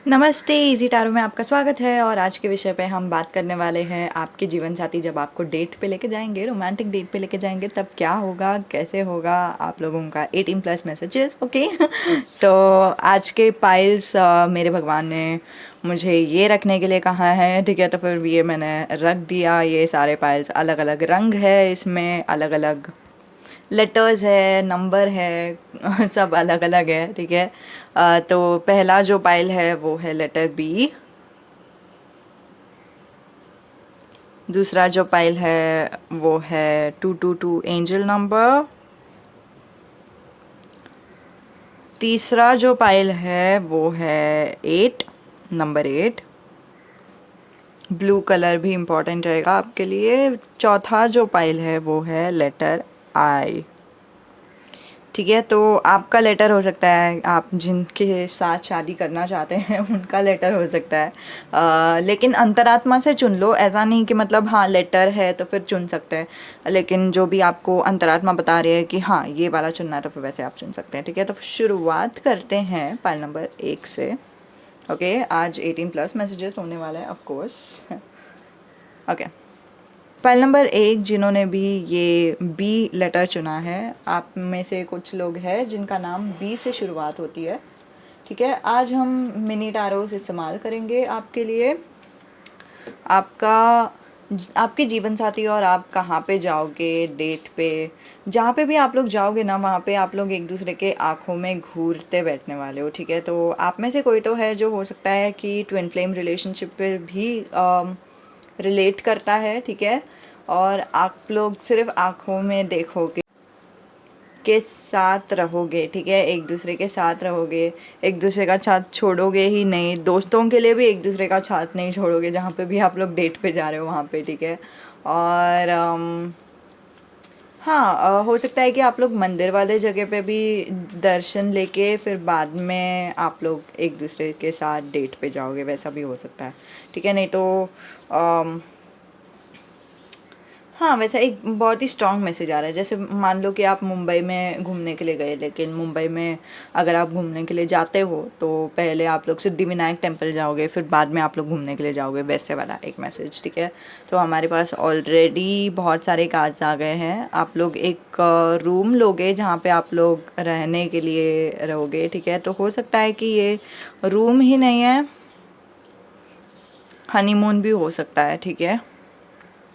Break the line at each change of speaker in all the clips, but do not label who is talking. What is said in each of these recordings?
नमस्ते, easy tarot में आपका स्वागत है और आज के विषय पे हम बात करने वाले हैं आपके जीवन साथी जब आपको डेट पे लेके जाएंगे, रोमांटिक डेट पे लेके जाएंगे तब क्या होगा, कैसे होगा आप लोगों का 18 प्लस मैसेजेस। ओके तो आज के पाइल्स मेरे भगवान ने मुझे ये रखने के लिए कहा है, ठीक है। तो फिर ये मैंने रख दिया। ये सारे पाइल्स अलग अलग रंग है, इसमें अलग अलग लेटर्स है, नंबर है सब अलग अलग है, ठीक है। तो पहला जो पाइल है वो है लेटर बी। दूसरा जो पाइल है वो है 222 एंजल नंबर। तीसरा जो पाइल है वो है 8, नंबर 8। ब्लू कलर भी इम्पॉर्टेंट रहेगा आपके लिए। चौथा जो पाइल है वो है लेटर आई, ठीक है। तो आपका लेटर हो सकता है, आप जिनके साथ शादी करना चाहते हैं उनका लेटर हो सकता है। लेकिन अंतरात्मा से चुन लो, ऐसा नहीं कि मतलब हाँ लेटर है तो फिर चुन सकते हैं, लेकिन जो भी आपको अंतरात्मा बता रही है कि हाँ ये वाला चुनना है तो फिर वैसे आप चुन सकते हैं, ठीक है। तो शुरुआत करते हैं पाइल नंबर 1 से। ओके आज 18 प्लस मैसेजेस होने वाला है of course. Okay file number 1 जिन्होंने भी ये बी लेटर चुना है, आप में से कुछ लोग हैं जिनका नाम बी से शुरुआत होती है, ठीक है। आज हम मिनी टारोस इस्तेमाल करेंगे आपके लिए। आपका आपके जीवन साथी और आप कहाँ पे जाओगे डेट पे, जहाँ पे भी आप लोग जाओगे ना वहाँ पे आप लोग एक दूसरे के आँखों में घूरते बैठने वाले हो, ठीक है। तो आप में से कोई तो है जो हो सकता है कि ट्विन फ्लेम रिलेशनशिप पे भी रिलेट करता है, ठीक है। और आप लोग सिर्फ आँखों में देखोगे के साथ रहोगे, ठीक है। एक दूसरे के साथ रहोगे, एक दूसरे का साथ छोड़ोगे ही नहीं। दोस्तों के लिए भी एक दूसरे का साथ नहीं छोड़ोगे जहाँ पे भी आप लोग डेट पे जा रहे हो वहाँ पे, ठीक है। और हाँ हो सकता है कि आप लोग मंदिर वाले जगह पे भी दर्शन लेके फिर बाद में आप लोग एक दूसरे के साथ डेट पे जाओगे, वैसा भी हो सकता है, ठीक है। नहीं तो अम, हाँ वैसा एक बहुत ही स्ट्रॉन्ग मैसेज आ रहा है। जैसे मान लो कि आप मुंबई में घूमने के लिए गए, लेकिन मुंबई में अगर आप घूमने के लिए जाते हो तो पहले आप लोग सिद्धिविनायक टेम्पल जाओगे, फिर बाद में आप लोग घूमने के लिए जाओगे, वैसे वाला एक मैसेज, ठीक है। तो हमारे पास ऑलरेडी बहुत सारे कार्ड्स आ गए हैं। आप लोग एक रूम लोगे जहाँ पे आप लोग रहने के लिए रहोगे, ठीक है। तो हो सकता है कि ये रूम ही नहीं है, हनीमून भी हो सकता है, ठीक है।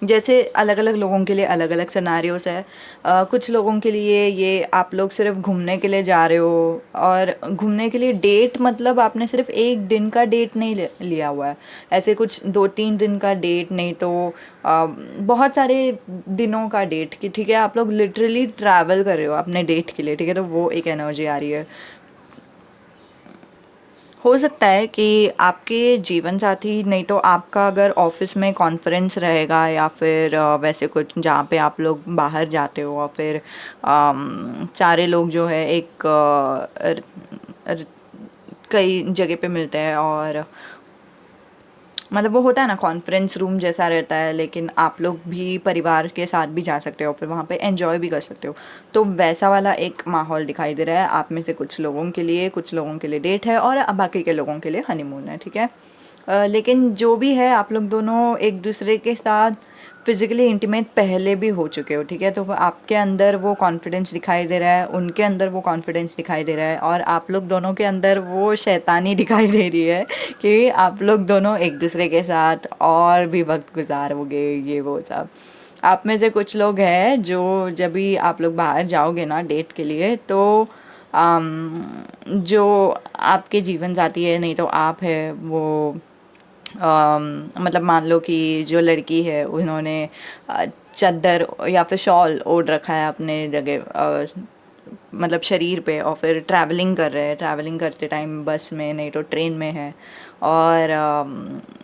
जैसे अलग अलग लोगों के लिए अलग अलग सिनारियोस है। कुछ लोगों के लिए ये आप लोग सिर्फ घूमने के लिए जा रहे हो, और घूमने के लिए डेट मतलब आपने सिर्फ एक दिन का डेट नहीं लिया हुआ है, ऐसे कुछ 2-3 दिन का डेट नहीं तो बहुत सारे दिनों का डेट की, ठीक है। आप लोग लिटरली ट्रैवल कर रहे हो अपने डेट के लिए, ठीक है। तो वो एक एनर्जी आ रही है। हो सकता है कि आपके जीवन साथी नहीं तो आपका अगर ऑफिस में कॉन्फ्रेंस रहेगा या फिर वैसे कुछ जहाँ पे आप लोग बाहर जाते हो और फिर सारे लोग जो है एक कई जगह पे मिलते हैं, और मतलब वो होता है ना कॉन्फ्रेंस रूम जैसा रहता है, लेकिन आप लोग भी परिवार के साथ भी जा सकते हो, फिर वहाँ पे एंजॉय भी कर सकते हो। तो वैसा वाला एक माहौल दिखाई दे रहा है। आप में से कुछ लोगों के लिए, कुछ लोगों के लिए डेट है और बाकी के लोगों के लिए हनीमून है, ठीक है। लेकिन जो भी है आप लोग दोनों एक दूसरे के साथ फिज़िकली इंटीमेट पहले भी हो चुके हो, ठीक है। तो आपके अंदर वो कॉन्फिडेंस दिखाई दे रहा है, उनके अंदर वो कॉन्फिडेंस दिखाई दे रहा है, और आप लोग दोनों के अंदर वो शैतानी दिखाई दे रही है कि आप लोग दोनों एक दूसरे के साथ और भी वक्त गुजारोगे, ये वो सब। आप में से कुछ लोग हैं जो जब भी आप लोग बाहर जाओगे ना डेट के लिए, तो जो आपके जीवन साथी है नहीं तो आप है वो मतलब मान लो कि जो लड़की है उन्होंने चादर या फिर शॉल ओढ़ रखा है अपने जगह, मतलब शरीर पे, और फिर ट्रैवलिंग कर रहे हैं, ट्रैवलिंग करते टाइम बस में नहीं तो ट्रेन में है, और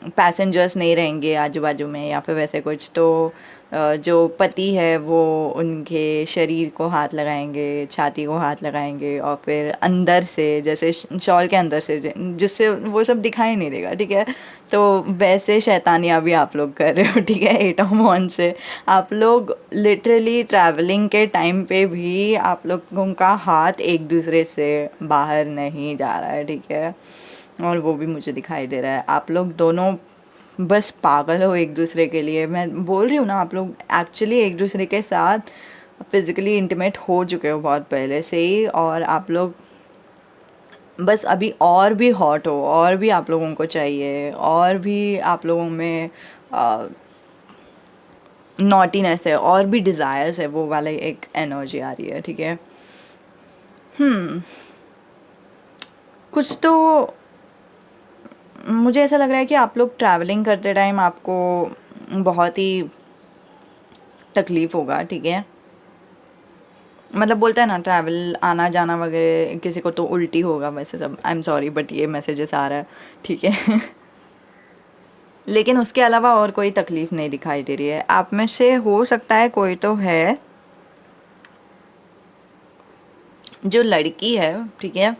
पैसेंजर्स नहीं रहेंगे आजू बाजू में या फिर वैसे कुछ। तो जो पति है वो उनके शरीर को हाथ लगाएंगे, छाती को हाथ लगाएंगे, और फिर अंदर से जैसे शॉल के अंदर से जिससे वो सब दिखाई नहीं देगा, ठीक है। तो वैसे शैतानियाँ भी आप लोग कर रहे हो, ठीक है। 8 से आप लोग लिटरली ट्रैवलिंग के टाइम पे भी आप लोगों का हाथ एक दूसरे से बाहर नहीं जा रहा है, ठीक है। और वो भी मुझे दिखाई दे रहा है। आप लोग दोनों बस पागल हो एक दूसरे के लिए। मैं बोल रही हूँ ना, आप लोग एक्चुअली एक दूसरे के साथ फिज़िकली इंटीमेट हो चुके हो बहुत पहले से ही, और आप लोग बस अभी और भी हॉट हो, और भी आप लोगों को चाहिए, और भी आप लोगों में नॉटीनेस है, और भी डिज़ायर्स है, वो वाला एक एनर्जी आ रही है, ठीक है। कुछ तो मुझे ऐसा लग रहा है कि आप लोग ट्रैवलिंग करते टाइम आपको बहुत ही तकलीफ़ होगा, ठीक है। मतलब बोलता है ना, ट्रैवल आना जाना वगैरह, किसी को तो उल्टी होगा वैसे सब। आई एम सॉरी बट ये मैसेजेस आ रहा है, ठीक है। लेकिन उसके अलावा और कोई तकलीफ़ नहीं दिखाई दे रही है। आप में से हो सकता है कोई तो है जो लड़की है, ठीक है।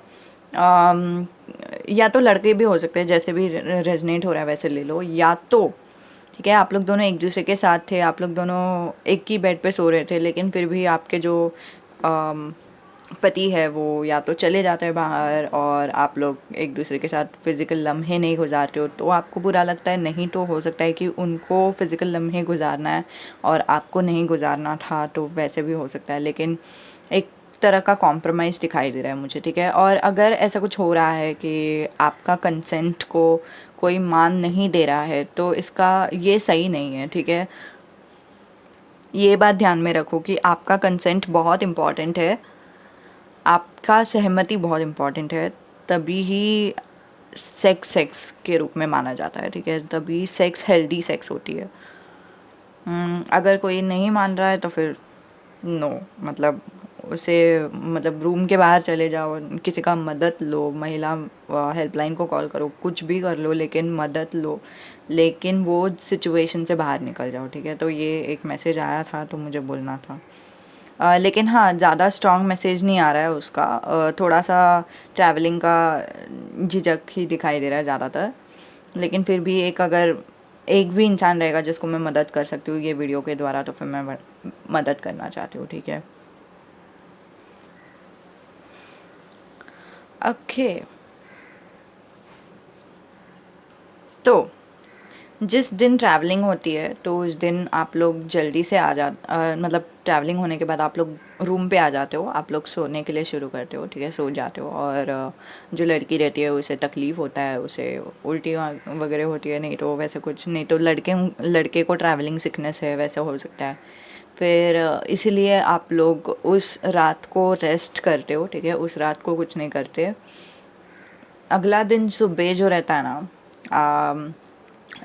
या तो लड़के भी हो सकते हैं, जैसे भी रेजनेट हो रहा है वैसे ले लो। या तो ठीक है, आप लोग दोनों एक दूसरे के साथ थे, आप लोग दोनों एक ही बेड पे सो रहे थे, लेकिन फिर भी आपके जो अम, पति है वो या तो चले जाते हैं बाहर, और आप लोग एक दूसरे के साथ फिज़िकल लम्हे नहीं गुजारते हो, तो आपको बुरा लगता है। नहीं तो हो सकता है कि उनको फिज़िकल लम्हे गुजारना है और आपको नहीं गुजारना था, तो वैसे भी हो सकता है। लेकिन एक तरह का कॉम्प्रोमाइज़ दिखाई दे रहा है मुझे, ठीक है। और अगर ऐसा कुछ हो रहा है कि आपका कंसेंट को कोई मान नहीं दे रहा है, तो इसका ये सही नहीं है, ठीक है। ये बात ध्यान में रखो कि आपका कंसेंट बहुत इम्पॉर्टेंट है, आपका सहमति बहुत इम्पॉर्टेंट है, तभी ही सेक्स सेक्स के रूप में माना जाता है, ठीक है। तभी सेक्स हेल्दी सेक्स होती है। अगर कोई नहीं मान रहा है तो फिर नो, मतलब उसे, मतलब रूम के बाहर चले जाओ, किसी का मदद लो, महिला हेल्पलाइन को कॉल करो, कुछ भी कर लो, लेकिन मदद लो, लेकिन वो सिचुएशन से बाहर निकल जाओ, ठीक है। तो ये एक मैसेज आया था, तो मुझे बोलना था। लेकिन हाँ, ज़्यादा स्ट्रॉन्ग मैसेज नहीं आ रहा है उसका। थोड़ा सा ट्रैवलिंग का झिझक ही दिखाई दे रहा है ज़्यादातर। लेकिन फिर भी अगर एक भी इंसान रहेगा जिसको मैं मदद कर सकती हूँ ये वीडियो के द्वारा, तो फिर मैं मदद करना चाहती हूँ, ठीक है। ओके, तो जिस दिन ट्रैवलिंग होती है तो उस दिन आप लोग जल्दी से मतलब ट्रैवलिंग होने के बाद आप लोग रूम पे आ जाते हो, आप लोग सोने के लिए शुरू करते हो, ठीक है, सो जाते हो। और जो लड़की रहती है उसे तकलीफ़ होता है, उसे उल्टी वगैरह होती है, नहीं तो वैसे कुछ नहीं, तो लड़के को ट्रैवलिंग सिकनेस है, वैसा हो सकता है। फिर इसीलिए आप लोग उस रात को रेस्ट करते हो, ठीक है, उस रात को कुछ नहीं करते। अगला दिन सुबह जो रहता है ना,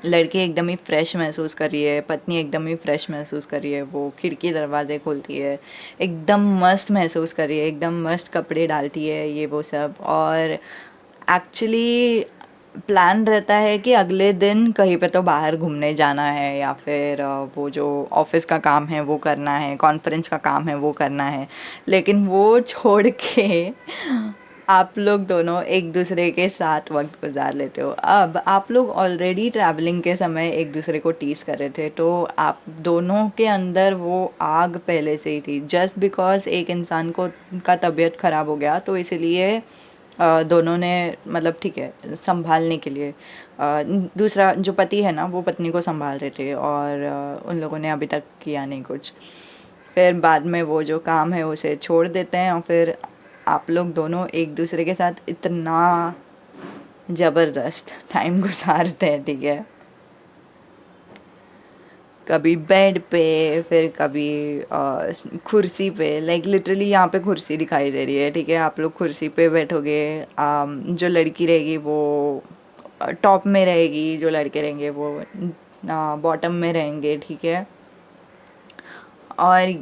लड़की एकदम ही फ्रेश महसूस कर रही है, पत्नी एकदम ही फ्रेश महसूस कर रही है, वो खिड़की दरवाजे खोलती है, एकदम मस्त महसूस कर रही है, एकदम मस्त कपड़े डालती है, ये वो सब। और एक्चुअली प्लान रहता है कि अगले दिन कहीं पे तो बाहर घूमने जाना है, या फिर वो जो ऑफिस का काम है वो करना है, कॉन्फ्रेंस का काम है वो करना है, लेकिन वो छोड़ के आप लोग दोनों एक दूसरे के साथ वक्त गुजार लेते हो। अब आप लोग ऑलरेडी ट्रैवलिंग के समय एक दूसरे को टीज कर रहे थे, तो आप दोनों के अंदर वो आग पहले से ही थी। जस्ट बिकॉज एक इंसान को का तबीयत ख़राब हो गया, तो इसलिए दोनों ने, मतलब ठीक है, संभालने के लिए दूसरा जो पति है ना, वो पत्नी को संभाल रहे थे, और उन लोगों ने अभी तक किया नहीं कुछ। फिर बाद में वो जो काम है उसे छोड़ देते हैं, और फिर आप लोग दोनों एक दूसरे के साथ इतना ज़बरदस्त टाइम गुजारते हैं, ठीक है। कभी बेड पे, फिर कभी कुर्सी पे, लाइक लिटरली यहाँ पे कुर्सी दिखाई दे रही है, ठीक है। आप लोग कुर्सी पे बैठोगे, जो लड़की रहेगी वो टॉप में रहेगी, जो लड़के रहेंगे वो बॉटम में रहेंगे, ठीक है। और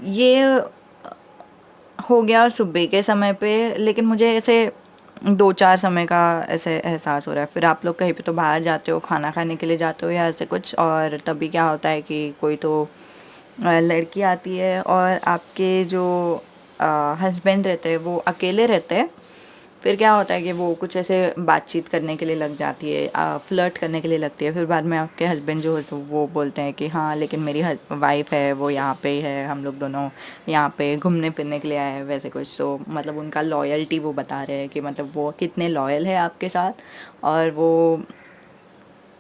ये हो गया सुबह के समय पे, लेकिन मुझे ऐसे 2-4 समय का ऐसे एहसास हो रहा है। फिर आप लोग कहीं पे तो बाहर जाते हो, खाना खाने के लिए जाते हो या ऐसे कुछ, और तभी क्या होता है कि कोई तो लड़की आती है, और आपके जो हस्बैंड रहते हैं वो अकेले रहते हैं, फिर क्या होता है कि वो कुछ ऐसे बातचीत करने के लिए लग जाती है, फ्लर्ट करने के लिए लगती है। फिर बाद में आपके हस्बैंड जो है तो वो बोलते हैं कि हाँ लेकिन मेरी वाइफ है, वो यहाँ पे ही है, हम लोग दोनों यहाँ पे घूमने फिरने के लिए आए हैं, वैसे कुछ। तो मतलब उनका लॉयल्टी वो बता रहे हैं कि मतलब वो कितने लॉयल है आपके साथ, और वो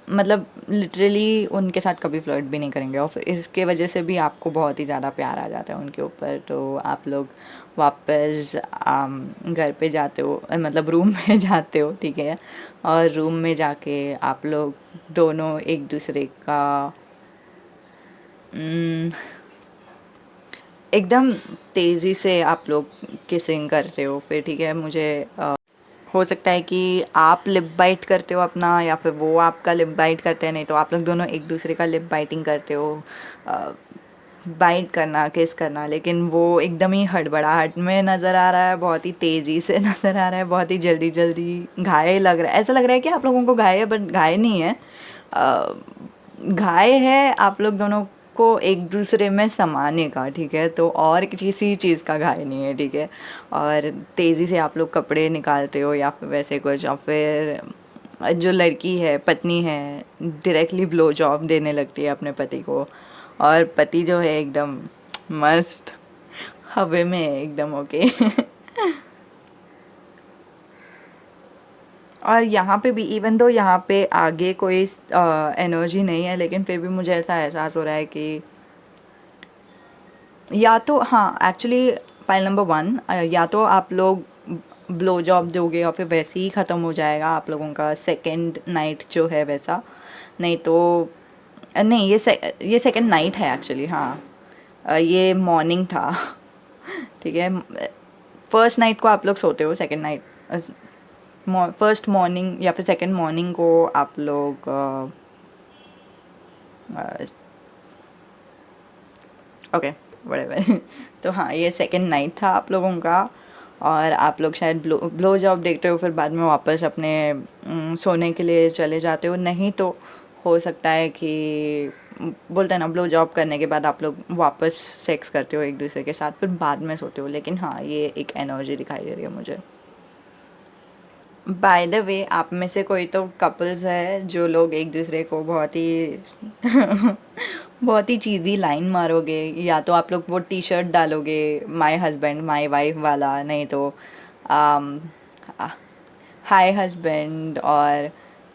मतलब लिटरली उनके साथ कभी फ्लर्ट भी नहीं करेंगे, और फिर इसके वजह से भी आपको बहुत ही ज़्यादा प्यार आ जाता है उनके ऊपर। तो आप लोग वापस घर पे जाते हो, मतलब रूम में जाते हो, ठीक है। और रूम में जाके आप लोग दोनों एक दूसरे का उम, एकदम तेज़ी से आप लोग किसिंग करते हो। फिर ठीक है, मुझे हो सकता है कि आप लिप बाइट करते हो अपना, या फिर वो आपका लिप बाइट करते हैं, नहीं तो आप लोग दोनों एक दूसरे का लिप बाइटिंग करते हो। बाइट करना, किस करना, लेकिन वो एकदम ही हड़बड़ाहट में नज़र आ रहा है, बहुत ही तेज़ी से नज़र आ रहा है, बहुत ही जल्दी जल्दी घायल लग रहा है। ऐसा लग रहा है कि आप लोगों को घायल है, बट घायल नहीं है। घायल है आप लोग दोनों को एक दूसरे में समाने का, ठीक है। तो और किसी चीज़ का घायल नहीं है, ठीक है। और तेज़ी से आप लोग कपड़े निकालते हो या फिर वैसे कुछ, और फिर जो लड़की है, पत्नी है, डायरेक्टली ब्लो जॉब देने लगती है अपने पति को, और पति जो है एकदम मस्त हवा में है एकदम, ओके। और यहाँ पे भी इवन दो यहाँ पे आगे कोई एनर्जी नहीं है, लेकिन फिर भी मुझे ऐसा एहसास हो रहा है कि या तो हाँ, एक्चुअली पाइल नंबर 1, या तो आप लोग ब्लो जॉब दोगे और फिर वैसे ही ख़त्म हो जाएगा आप लोगों का सेकंड नाइट जो है वैसा। नहीं तो नहीं, ये सेकंड नाइट है एक्चुअली, हाँ। ये मॉर्निंग था। ठीक है। फर्स्ट नाइट को आप लोग सोते हो, सेकंड नाइट फर्स्ट मॉर्निंग या फिर सेकंड मॉर्निंग को आप लोग ओके व्हाटएवर। तो हाँ, ये सेकंड नाइट था आप लोगों का, और आप लोग शायद ब्लो जॉब देखते हो, फिर बाद में वापस अपने सोने के लिए चले जाते हो। नहीं तो हो सकता है कि बोलते हैं ना, ब्लो जॉब करने के बाद आप लोग वापस सेक्स करते हो एक दूसरे के साथ, फिर बाद में सोते हो। लेकिन हाँ, ये एक एनर्जी दिखाई दे रही है मुझे। बाय द वे, आप में से कोई तो कपल्स है जो लोग एक दूसरे को बहुत ही बहुत ही चीज़ी लाइन मारोगे, या तो आप लोग वो टी शर्ट डालोगे माय हस्बैंड माय वाइफ वाला, नहीं तो हाय हस्बैंड और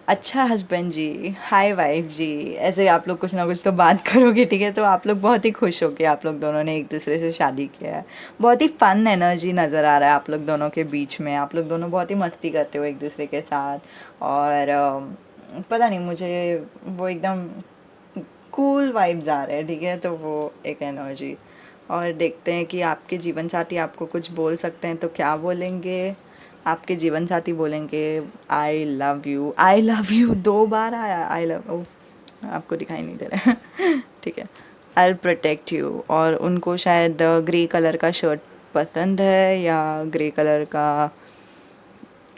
अच्छा हस्बैंड जी, हाय वाइफ जी, ऐसे आप लोग कुछ ना कुछ तो बात करोगे, ठीक है। तो आप लोग बहुत ही खुश हो कि आप लोग दोनों ने एक दूसरे से शादी किया है। बहुत ही फन एनर्जी नज़र आ रहा है आप लोग दोनों के बीच में। आप लोग दोनों बहुत ही मस्ती करते हो एक दूसरे के साथ, और पता नहीं, मुझे वो एकदम कूल वाइब्स आ रहे हैं, ठीक है। तो वो एक एनर्जी। और देखते हैं कि आपके जीवन साथी आपको कुछ बोल सकते हैं तो क्या बोलेंगे। आपके जीवन साथी बोलेंगे आई लव यू 2 बार आया, आई लव, ओ आपको दिखाई नहीं दे रहा है। ठीक है। आई प्रोटेक्ट यू, और उनको शायद ग्रे कलर का शर्ट पसंद है, या ग्रे कलर का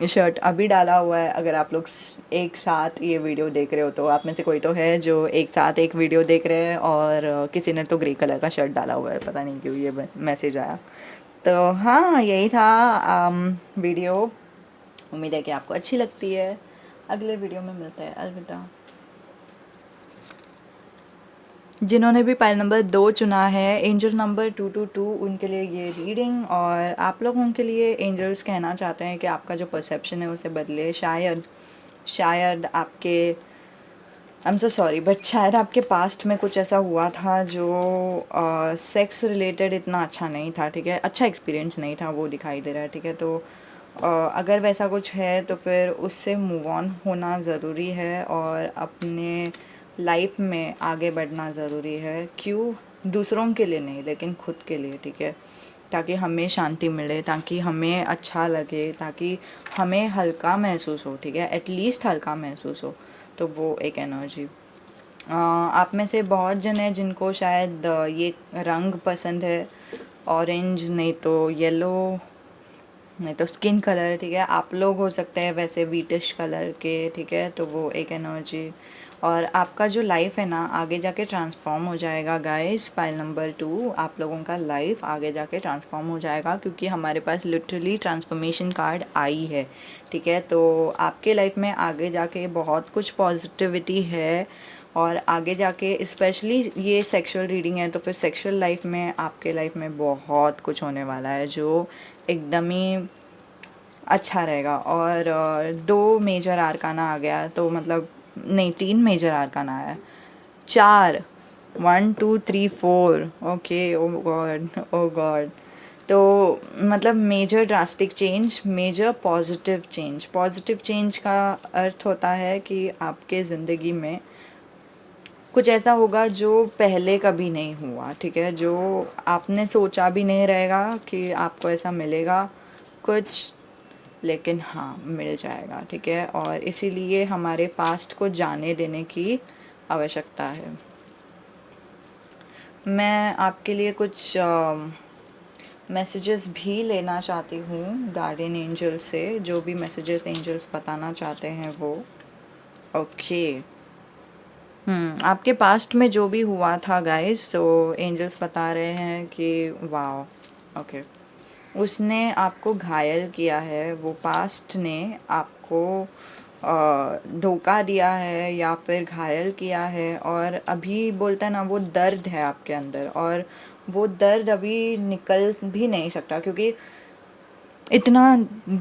शर्ट अभी डाला हुआ है। अगर आप लोग एक साथ ये वीडियो देख रहे हो, तो आप में से कोई तो है जो एक साथ एक वीडियो देख रहे हैं, और किसी ने तो ग्रे कलर का शर्ट डाला हुआ है, पता नहीं क्यों ये मैसेज आया। तो हाँ, यही था वीडियो। उम्मीद है कि आपको अच्छी लगती है। अगले वीडियो में मिलते हैं, अलविदा। जिन्होंने भी पाइल नंबर 2 चुना है, एंजल नंबर 222, उनके लिए ये रीडिंग। और आप लोग उनके लिए एंजल्स कहना चाहते हैं कि आपका जो परसेप्शन है उसे बदले। शायद आपके, I am so sorry, but शायद आपके पास्ट में कुछ ऐसा हुआ था जो सेक्स रिलेटेड इतना अच्छा नहीं था, ठीक है। अच्छा एक्सपीरियंस नहीं था, वो दिखाई दे रहा है, ठीक है। तो अगर वैसा कुछ है तो फिर उससे मूव ऑन होना ज़रूरी है, और अपने लाइफ में आगे बढ़ना ज़रूरी है। क्यों? दूसरों के लिए नहीं, लेकिन खुद के लिए, ठीक है। ताकि हमें शांति मिले, ताकि हमें अच्छा लगे, ताकि हमें हल्का महसूस हो, ठीक है। एटलीस्ट हल्का महसूस हो। तो वो एक एनर्जी। आप में से बहुत जन हैं जिनको शायद ये रंग पसंद है, ऑरेंज, नहीं तो येलो, नहीं तो स्किन कलर, ठीक है। आप लोग हो सकते हैं वैसे वीटिश कलर के, ठीक है। तो वो एक एनर्जी। और आपका जो लाइफ है ना आगे जाके ट्रांसफॉर्म हो जाएगा गाइस। पाइल नंबर 2, आप लोगों का लाइफ आगे जाके ट्रांसफॉर्म हो जाएगा, क्योंकि हमारे पास लिटरली ट्रांसफॉर्मेशन कार्ड आई है, ठीक है। तो आपके लाइफ में आगे जाके बहुत कुछ पॉजिटिविटी है, और आगे जाके स्पेशली ये सेक्सुअल रीडिंग है, तो फिर सेक्सुअल लाइफ में आपके लाइफ में बहुत कुछ होने वाला है जो एकदम ही अच्छा रहेगा। और 2 मेजर आर्काना आ गया, तो मतलब नहीं 3 मेजर आर्काना आया, 4, 1 2 3 4, okay, oh god oh god. तो मतलब major drastic change, major positive change का अर्थ होता है कि आपके ज़िंदगी में कुछ ऐसा होगा जो पहले कभी नहीं हुआ, ठीक है, जो आपने सोचा भी नहीं रहेगा कि आपको ऐसा मिलेगा कुछ, लेकिन हाँ मिल जाएगा, ठीक है। और इसीलिए हमारे पास्ट को जाने देने की आवश्यकता है। मैं आपके लिए कुछ मैसेजेस भी लेना चाहती हूँ गार्डियन एंजल से, जो भी मैसेजेस एंजल्स बताना चाहते हैं वो। ओके, आपके पास्ट में जो भी हुआ था गाइस, तो एंजल्स बता रहे हैं कि वाह, ओके, उसने आपको घायल किया है, वो पास्ट ने आपको धोखा दिया है या फिर घायल किया है, और अभी बोलता है ना वो दर्द है आपके अंदर, और वो दर्द अभी निकल भी नहीं सकता, क्योंकि इतना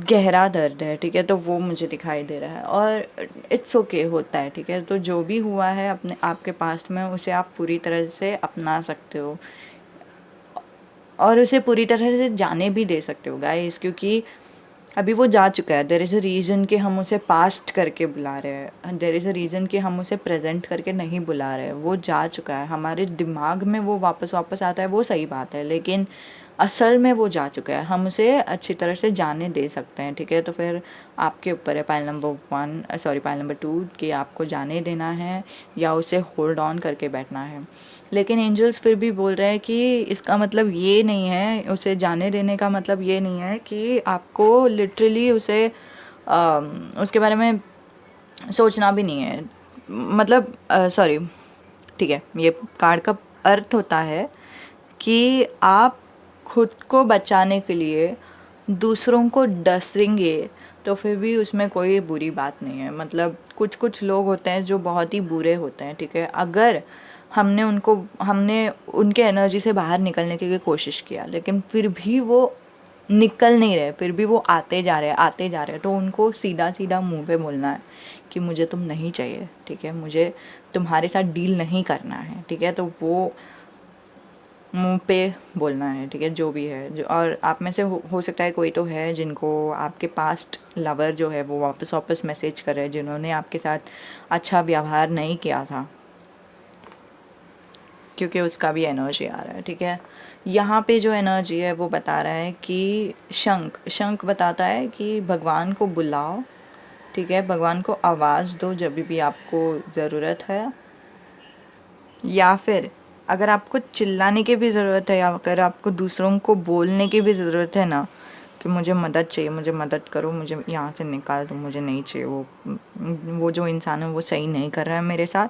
गहरा दर्द है, ठीक है। तो वो मुझे दिखाई दे रहा है, और इट्स ओके होता है, ठीक है। तो जो भी हुआ है अपने आपके पास्ट में, उसे आप पूरी तरह से अपना सकते हो, और उसे पूरी तरह से जाने भी दे सकते हो गाइस, क्योंकि अभी वो जा चुका है। देयर इज़ अ रीज़न कि हम उसे पास्ट करके बुला रहे हैं, देयर इज़ अ रीज़न कि हम उसे प्रेजेंट करके नहीं बुला रहे हैं। वो जा चुका है, हमारे दिमाग में वो वापस आता है, वो सही बात है, लेकिन असल में वो जा चुका है, हम उसे अच्छी तरह से जाने दे सकते हैं, ठीक है। तो फिर आपके ऊपर है पाइल नंबर 2 कि आपको जाने देना है या उसे होल्ड ऑन करके बैठना है। लेकिन एंजल्स फिर भी बोल रहे हैं कि इसका मतलब ये नहीं है, उसे जाने देने का मतलब ये नहीं है कि आपको लिटरली उसे उसके बारे में सोचना भी नहीं है। मतलब सॉरी, ठीक है, ये कार्ड का अर्थ होता है कि आप खुद को बचाने के लिए दूसरों को डसेंगे, तो फिर भी उसमें कोई बुरी बात नहीं है। मतलब कुछ लोग होते हैं जो बहुत ही बुरे होते हैं, ठीक है। अगर हमने उनके एनर्जी से बाहर निकलने की कोशिश किया, लेकिन फिर भी वो निकल नहीं रहे, फिर भी वो आते जा रहे हैं, तो उनको सीधा सीधा मुंह पे बोलना है कि मुझे तुम नहीं चाहिए, ठीक है, मुझे तुम्हारे साथ डील नहीं करना है, ठीक है। तो वो मुंह पे बोलना है, ठीक है, जो भी है जो। और आप में से हो सकता है कोई तो है जिनको आपके पास्ट लवर जो है वो वापस मैसेज कर रहे हैं, जिन्होंने आपके साथ अच्छा व्यवहार नहीं किया था, क्योंकि उसका भी एनर्जी आ रहा है, ठीक है। यहाँ पे जो एनर्जी है वो बता रहा है कि शंख बताता है कि भगवान को बुलाओ, ठीक है, भगवान को आवाज़ दो जब भी आपको ज़रूरत है, या फिर अगर आपको चिल्लाने की भी ज़रूरत है, या अगर आपको दूसरों को बोलने की भी ज़रूरत है ना कि मुझे मदद चाहिए, मुझे मदद करो, मुझे यहाँ से निकाल दो, मुझे नहीं चाहिए, वो जो इंसान है वो सही नहीं कर रहा है मेरे साथ,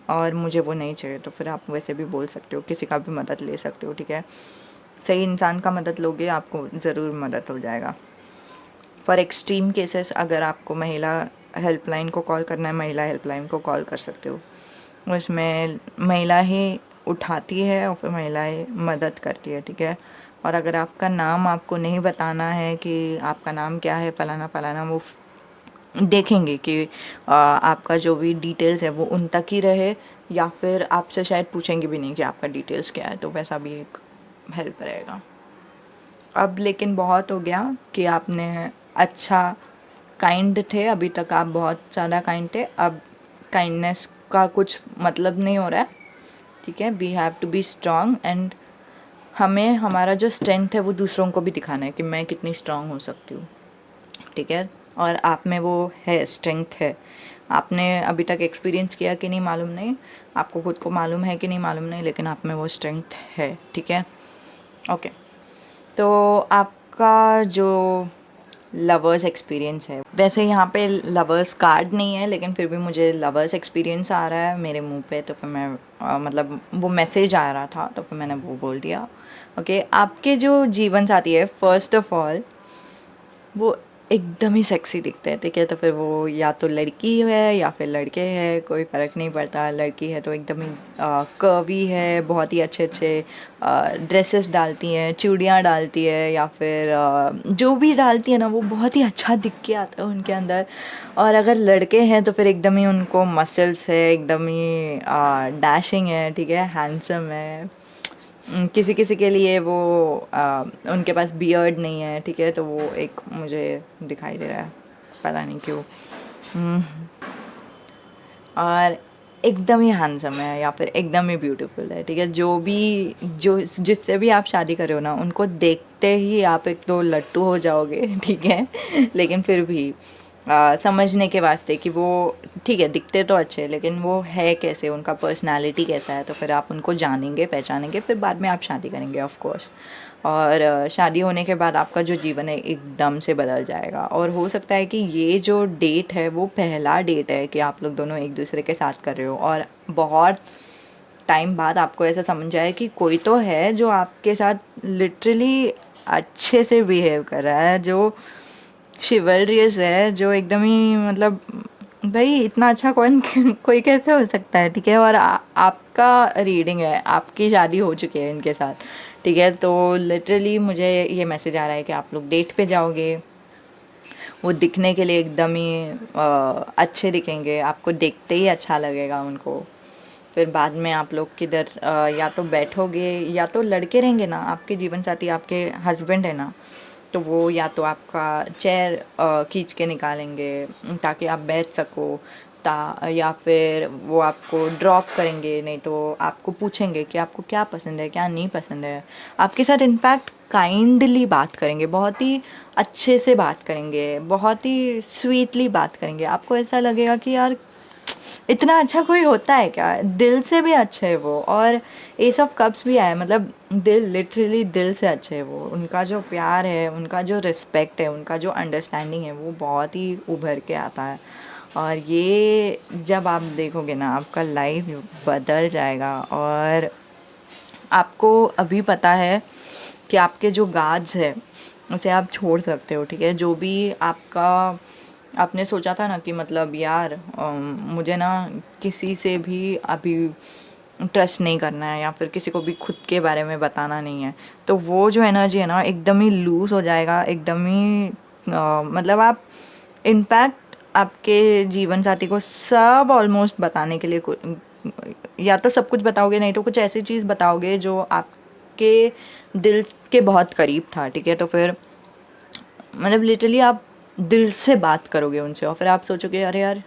और मुझे वो नहीं चाहिए, तो फिर आप वैसे भी बोल सकते हो, किसी का भी मदद ले सकते हो, ठीक है। सही इंसान का मदद लोगे, आपको ज़रूर मदद हो जाएगा। फॉर एक्सट्रीम केसेस अगर आपको महिला हेल्पलाइन को कॉल करना है, महिला हेल्पलाइन को कॉल कर सकते हो, उसमें महिला ही उठाती है और फिर महिलाएं मदद करती है, ठीक है। और अगर आपका नाम आपको नहीं बताना है कि आपका नाम क्या है, फ़लाना फ़लाना, वो देखेंगे कि आपका जो भी डिटेल्स है वो उन तक ही रहे, या फिर आपसे शायद पूछेंगे भी नहीं कि आपका डिटेल्स क्या है, तो वैसा भी एक हेल्प रहेगा। अब लेकिन बहुत हो गया कि आपने अच्छा काइंड थे, अभी तक आप बहुत ज़्यादा काइंड थे, अब काइंडनेस का कुछ मतलब नहीं हो रहा है, ठीक है। We have to be strong, and हमें हमारा जो स्ट्रेंथ है वो दूसरों को भी दिखाना है कि मैं कितनी स्ट्रांग हो सकती हूँ, ठीक है। और आप में वो है, स्ट्रेंथ है। आपने अभी तक एक्सपीरियंस किया कि नहीं मालूम नहीं, आपको खुद को मालूम है कि नहीं मालूम नहीं, लेकिन आप में वो स्ट्रेंथ है, ठीक है। ओके, तो आपका जो लवर्स एक्सपीरियंस है। वैसे यहाँ पे लवर्स कार्ड नहीं है, लेकिन फिर भी मुझे लवर्स एक्सपीरियंस आ रहा है मेरे मुंह पे, तो फिर मैं मतलब वो मैसेज आ रहा था तो फिर मैंने वो बोल दिया। ओके, आपके जो जीवन साथी है, फर्स्ट ऑफ ऑल वो एकदम ही सेक्सी दिखते हैं, ठीक है। तो फिर वो या तो लड़की है या फिर लड़के हैं, कोई फ़र्क नहीं पड़ता। लड़की है तो एकदम ही कर्वी है, बहुत ही अच्छे अच्छे ड्रेसेस डालती हैं, चूड़ियाँ डालती है, या फिर जो भी डालती है ना वो बहुत ही अच्छा दिख के आता है उनके अंदर। और अगर लड़के हैं तो फिर एकदम ही उनको मसल्स है, एकदम ही डैशिंग है, ठीक है, हैंडसम है। किसी किसी के लिए वो उनके पास बियर्ड नहीं है, ठीक है, तो वो एक मुझे दिखाई दे रहा है, पता नहीं क्यों। हम्म, और एकदम ही हैंडसम है या फिर एकदम ही ब्यूटीफुल है, ठीक है। जो भी जो जिससे भी आप शादी कर रहे हो ना, उनको देखते ही आप एक तो लट्टू हो जाओगे, ठीक है। लेकिन फिर भी समझने के वास्ते कि वो ठीक है, दिखते तो अच्छे, लेकिन वो है कैसे, उनका पर्सनालिटी कैसा है, तो फिर आप उनको जानेंगे, पहचानेंगे, फिर बाद में आप शादी करेंगे ऑफ कोर्स। और शादी होने के बाद आपका जो जीवन है एकदम से बदल जाएगा। और हो सकता है कि ये जो डेट है वो पहला डेट है कि आप लोग दोनों एक दूसरे के साथ कर रहे हो, और बहुत टाइम बाद आपको ऐसा समझ आए कि कोई तो है जो आपके साथ लिटरली अच्छे से बिहेव कर रहा है, जो शिवलरियस है, जो एकदम ही मतलब भाई इतना अच्छा कौन कोई कैसे हो सकता है, ठीक है। और आपका रीडिंग है, आपकी शादी हो चुकी है इनके साथ, ठीक है। तो लिटरली मुझे ये मैसेज आ रहा है कि आप लोग डेट पे जाओगे, वो दिखने के लिए एकदम ही अच्छे दिखेंगे, आपको देखते ही अच्छा लगेगा उनको। फिर बाद में आप लोग किधर या तो बैठोगे, या तो लड़के रहेंगे ना आपके जीवन साथी, आपके हस्बैंड है ना, तो वो या तो आपका चेयर खींच के निकालेंगे ताकि आप बैठ सको, या फिर वो आपको ड्रॉप करेंगे, नहीं तो आपको पूछेंगे कि आपको क्या पसंद है, क्या नहीं पसंद है। आपके साथ इनफैक्ट काइंडली बात करेंगे, बहुत ही अच्छे से बात करेंगे, बहुत ही स्वीटली बात करेंगे। आपको ऐसा लगेगा कि यार इतना अच्छा कोई होता है क्या, दिल से भी अच्छे है वो। और एस ऑफ कप्स भी आया, मतलब दिल, लिटरली दिल से अच्छे है वो। उनका जो प्यार है, उनका जो रिस्पेक्ट है, उनका जो अंडरस्टैंडिंग है, वो बहुत ही उभर के आता है। और ये जब आप देखोगे ना, आपका लाइफ बदल जाएगा। और आपको अभी पता है कि आपके जो गार्ड्स है उसे आप छोड़ सकते हो, ठीक है। जो भी आपका आपने सोचा था ना कि मतलब यार मुझे ना किसी से भी अभी ट्रस्ट नहीं करना है, या फिर किसी को भी खुद के बारे में बताना नहीं है, तो वो जो एनर्जी है ना एकदम ही लूज़ हो जाएगा, एकदम ही मतलब आप इनफैक्ट आपके जीवन साथी को सब ऑलमोस्ट बताने के लिए या तो सब कुछ बताओगे, नहीं तो कुछ ऐसी चीज़ बताओगे जो आपके दिल के बहुत करीब था, ठीक है। तो फिर मतलब लिटरली आप दिल से बात करोगे उनसे, और फिर आप सोचोगे अरे यार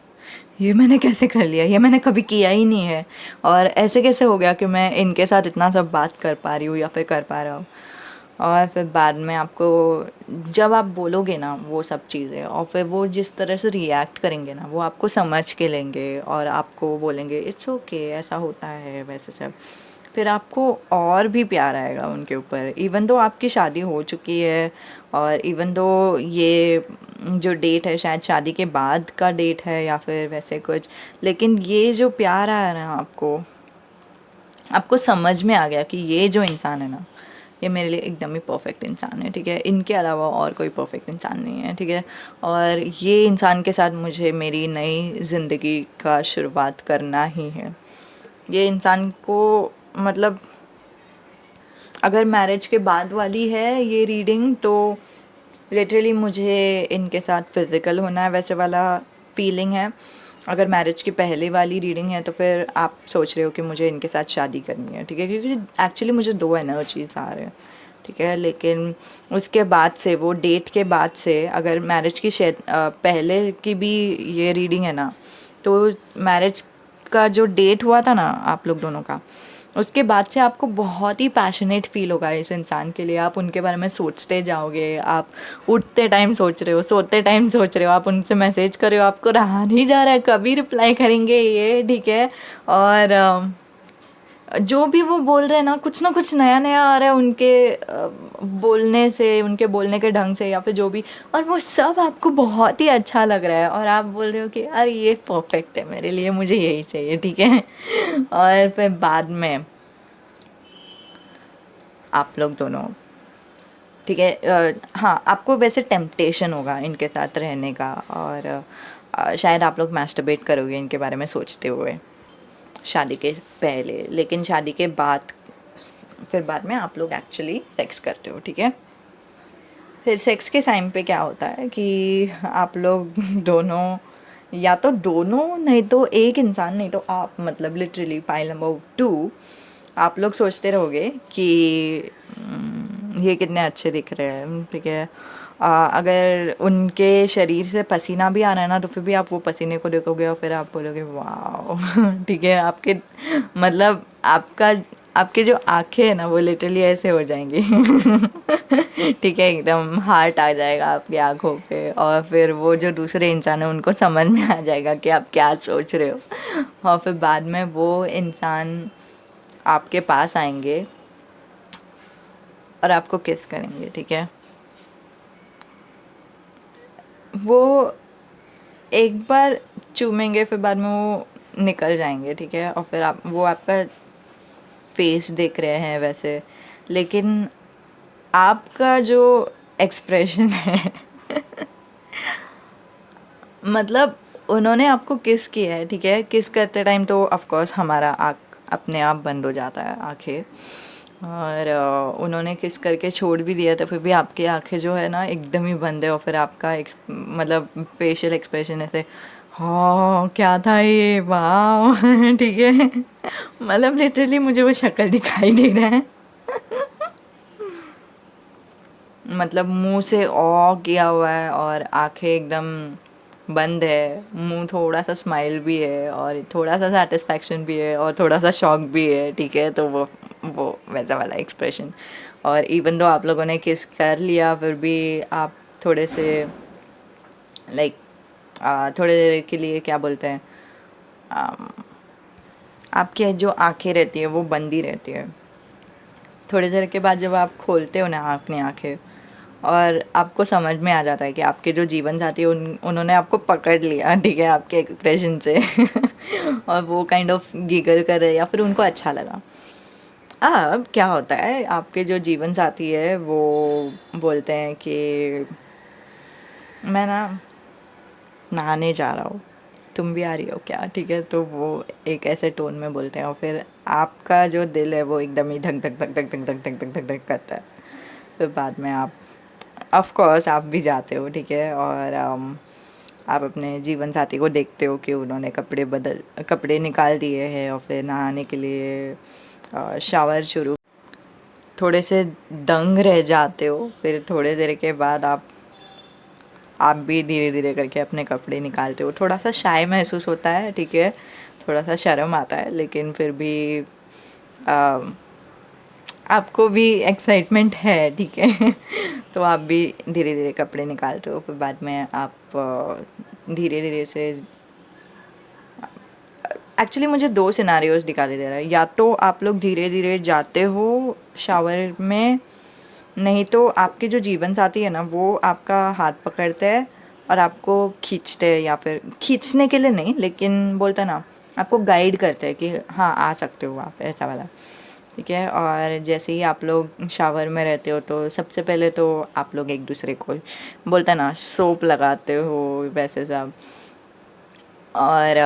ये मैंने कैसे कर लिया, ये मैंने कभी किया ही नहीं है, और ऐसे कैसे हो गया कि मैं इनके साथ इतना सब बात कर पा रही हूँ या फिर कर पा रहा हूँ। और फिर बाद में आपको जब आप बोलोगे ना वो सब चीज़ें, और फिर वो जिस तरह से रिएक्ट करेंगे ना, वो आपको समझ के लेंगे और आपको बोलेंगे इट्स ओके, ऐसा होता है वैसे सब। फिर आपको और भी प्यार आएगा उनके ऊपर, इवन दो आपकी शादी हो चुकी है, और इवन दो ये जो डेट है शायद शादी के बाद का डेट है या फिर वैसे कुछ, लेकिन ये जो प्यार आया ना आपको, आपको समझ में आ गया कि ये जो इंसान है ना, ये मेरे लिए एकदम ही परफेक्ट इंसान है, ठीक है। इनके अलावा और कोई परफेक्ट इंसान नहीं है, ठीक है। और ये इंसान के साथ मुझे मेरी नई ज़िंदगी का शुरुआत करना ही है। ये इंसान को मतलब अगर मैरिज के बाद वाली है ये रीडिंग, तो लिटरली मुझे इनके साथ फिज़िकल होना है वैसे वाला फीलिंग है। अगर मैरिज की पहले वाली रीडिंग है तो फिर आप सोच रहे हो कि मुझे इनके साथ शादी करनी है, ठीक है, क्योंकि एक्चुअली मुझे दो एनर्जीज आ रहे हैं, ठीक है। लेकिन उसके बाद से, वो डेट के बाद से, अगर मैरिज की पहले की भी ये रीडिंग है ना, तो मैरिज का जो डेट हुआ था ना आप लोग दोनों का, उसके बाद से आपको बहुत ही पैशनेट फील होगा इस इंसान के लिए। आप उनके बारे में सोचते जाओगे, आप उठते टाइम सोच रहे हो, सोते टाइम सोच रहे हो, आप उनसे मैसेज कर रहे हो, आपको रहा नहीं जा रहा है कभी रिप्लाई करेंगे ये, ठीक है। और जो भी वो बोल रहे हैं ना कुछ नया नया आ रहा है उनके बोलने से, उनके बोलने के ढंग से, या फिर जो भी, और वो सब आपको बहुत ही अच्छा लग रहा है और आप बोल रहे हो कि अरे ये परफेक्ट है मेरे लिए, मुझे यही चाहिए, ठीक है। और फिर बाद में आप लोग दोनों, ठीक है, हाँ, आपको वैसे टेम्पटेशन होगा इनके साथ रहने का, और शायद आप लोग मैस्टरबेट करोगे इनके बारे में सोचते हुए शादी के पहले, लेकिन शादी के बाद फिर बाद में आप लोग एक्चुअली सेक्स करते हो, ठीक है। फिर सेक्स के टाइम पे क्या होता है कि आप लोग दोनों, या तो दोनों, नहीं तो एक इंसान, नहीं तो आप, मतलब लिटरली पाइल नंबर 2, आप लोग सोचते रहोगे कि ये कितने अच्छे दिख रहे हैं, ठीक है। अगर उनके शरीर से पसीना भी आ रहा है ना, तो फिर भी आप वो पसीने को देखोगे और फिर आप बोलोगे वाह। ठीक है, आपके, मतलब आपके जो आंखें हैं ना वो लिटरली ऐसे हो जाएंगी। ठीक है, एकदम हार्ट आ जाएगा आपकी आंखों पे, और फिर वो जो दूसरे इंसान है उनको समझ में आ जाएगा कि आप क्या सोच रहे हो, और फिर बाद में वो इंसान आपके पास आएंगे और आपको किस करेंगे, ठीक है। वो एक बार चूमेंगे, फिर बाद में वो निकल जाएंगे, ठीक है, और फिर आप, वो आपका फेस देख रहे हैं वैसे, लेकिन आपका जो एक्सप्रेशन है, मतलब उन्होंने आपको किस किया है, ठीक है, किस करते टाइम तो ऑफ कोर्स हमारा आँख अपने आप बंद हो जाता है, आंखें, और उन्होंने किस करके छोड़ भी दिया था, फिर भी आपकी आंखें जो है ना एकदम ही बंद है, और फिर आपका मतलब फेशियल एक्सप्रेशन ऐसे, हाँ क्या था ये, वाह। ठीक है, मतलब लिटरली मुझे वो शक्ल दिखाई दे रहा है। मतलब मुंह से ओ किया हुआ है और आंखें एकदम बंद है, मुंह थोड़ा सा स्माइल भी है और थोड़ा सा सेटिस्फैक्शन भी है और थोड़ा सा शॉक भी है, ठीक है, तो वो वैसा वाला एक्सप्रेशन। और इवन दो आप लोगों ने किस कर लिया, फिर भी आप थोड़े से लाइक थोड़े देर के लिए क्या बोलते हैं, आपकी जो आंखें रहती है वो बंद ही रहती है। थोड़ी देर के बाद जब आप खोलते हो ना अपनी आंखें, और आपको समझ में आ जाता है कि आपके जो जीवन साथी है उन्होंने आपको पकड़ लिया, ठीक है, आपके एक्सप्रेशन से। और वो काइंड ऑफ गिगल कर रहे हैं या फिर उनको अच्छा लगा। अब क्या होता है, आपके जो जीवन साथी है वो बोलते हैं कि मैं ना नहाने जा रहा हूँ, तुम भी आ रही हो क्या, ठीक है, तो वो एक ऐसे टोन में बोलते हैं, और फिर आपका जो दिल है वो एकदम ही धक धक धक धक धक धक धक धक धक धक करता है। फिर बाद में आप, ऑफ कोर्स आप भी जाते हो, ठीक है, और आप अपने जीवन साथी को देखते हो कि उन्होंने कपड़े निकाल दिए हैं, और फिर नहाने के लिए शावर शुरू, थोड़े से दंग रह जाते हो, फिर थोड़े देर के बाद आप भी धीरे धीरे करके अपने कपड़े निकालते हो, थोड़ा सा शाय महसूस होता है, ठीक है, थोड़ा सा शर्म आता है, लेकिन फिर भी आ, आपको भी एक्साइटमेंट है, ठीक है। तो आप भी धीरे धीरे कपड़े निकालते हो, फिर बाद में आप धीरे धीरे से, एक्चुअली मुझे दो सिनारियोज दिखाई दे रहा है, या तो आप लोग धीरे धीरे जाते हो शावर में, नहीं तो आपके जो जीवन साथी है ना वो आपका हाथ पकड़ते हैं और आपको खींचते हैं, या फिर खींचने के लिए नहीं, लेकिन बोलते ना, आपको गाइड करते हैं कि हाँ आ सकते हो आप, ऐसा वाला, ठीक है। और जैसे ही आप लोग शावर में रहते हो तो सबसे पहले तो आप लोग एक दूसरे को बोलते ना सोप लगाते हो, वैसे सब, और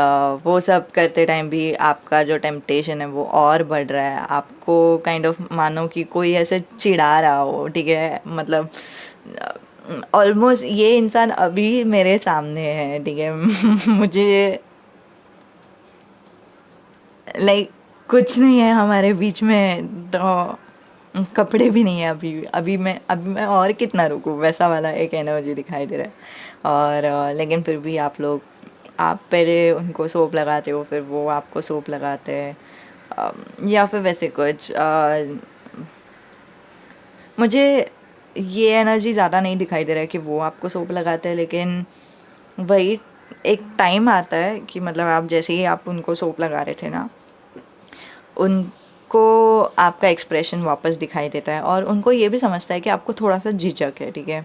वो सब करते टाइम भी आपका जो टेम्पटेशन है वो और बढ़ रहा है, आपको काइंड ऑफ मानो कि कोई ऐसे चिढ़ा रहा हो, ठीक है, मतलब ऑलमोस्ट ये इंसान अभी मेरे सामने है, ठीक है। मुझे लाइक कुछ नहीं है हमारे बीच में, तो कपड़े भी नहीं है अभी, अभी मैं और कितना रुकूं, वैसा वाला एक एनर्जी दिखाई दे रहा है। और लेकिन फिर भी आप पहले उनको सोप लगाते हो, फिर वो आपको सोप लगाते हैं, या फिर वैसे कुछ, मुझे ये एनर्जी ज़्यादा नहीं दिखाई दे रहा है कि वो आपको सोप लगाते हैं, लेकिन वही एक टाइम आता है कि मतलब आप जैसे ही आप उनको सोप लगा रहे थे ना, उन आपको आपका एक्सप्रेशन वापस दिखाई देता है, और उनको ये भी समझता है कि आपको थोड़ा सा झिझक है, ठीक है।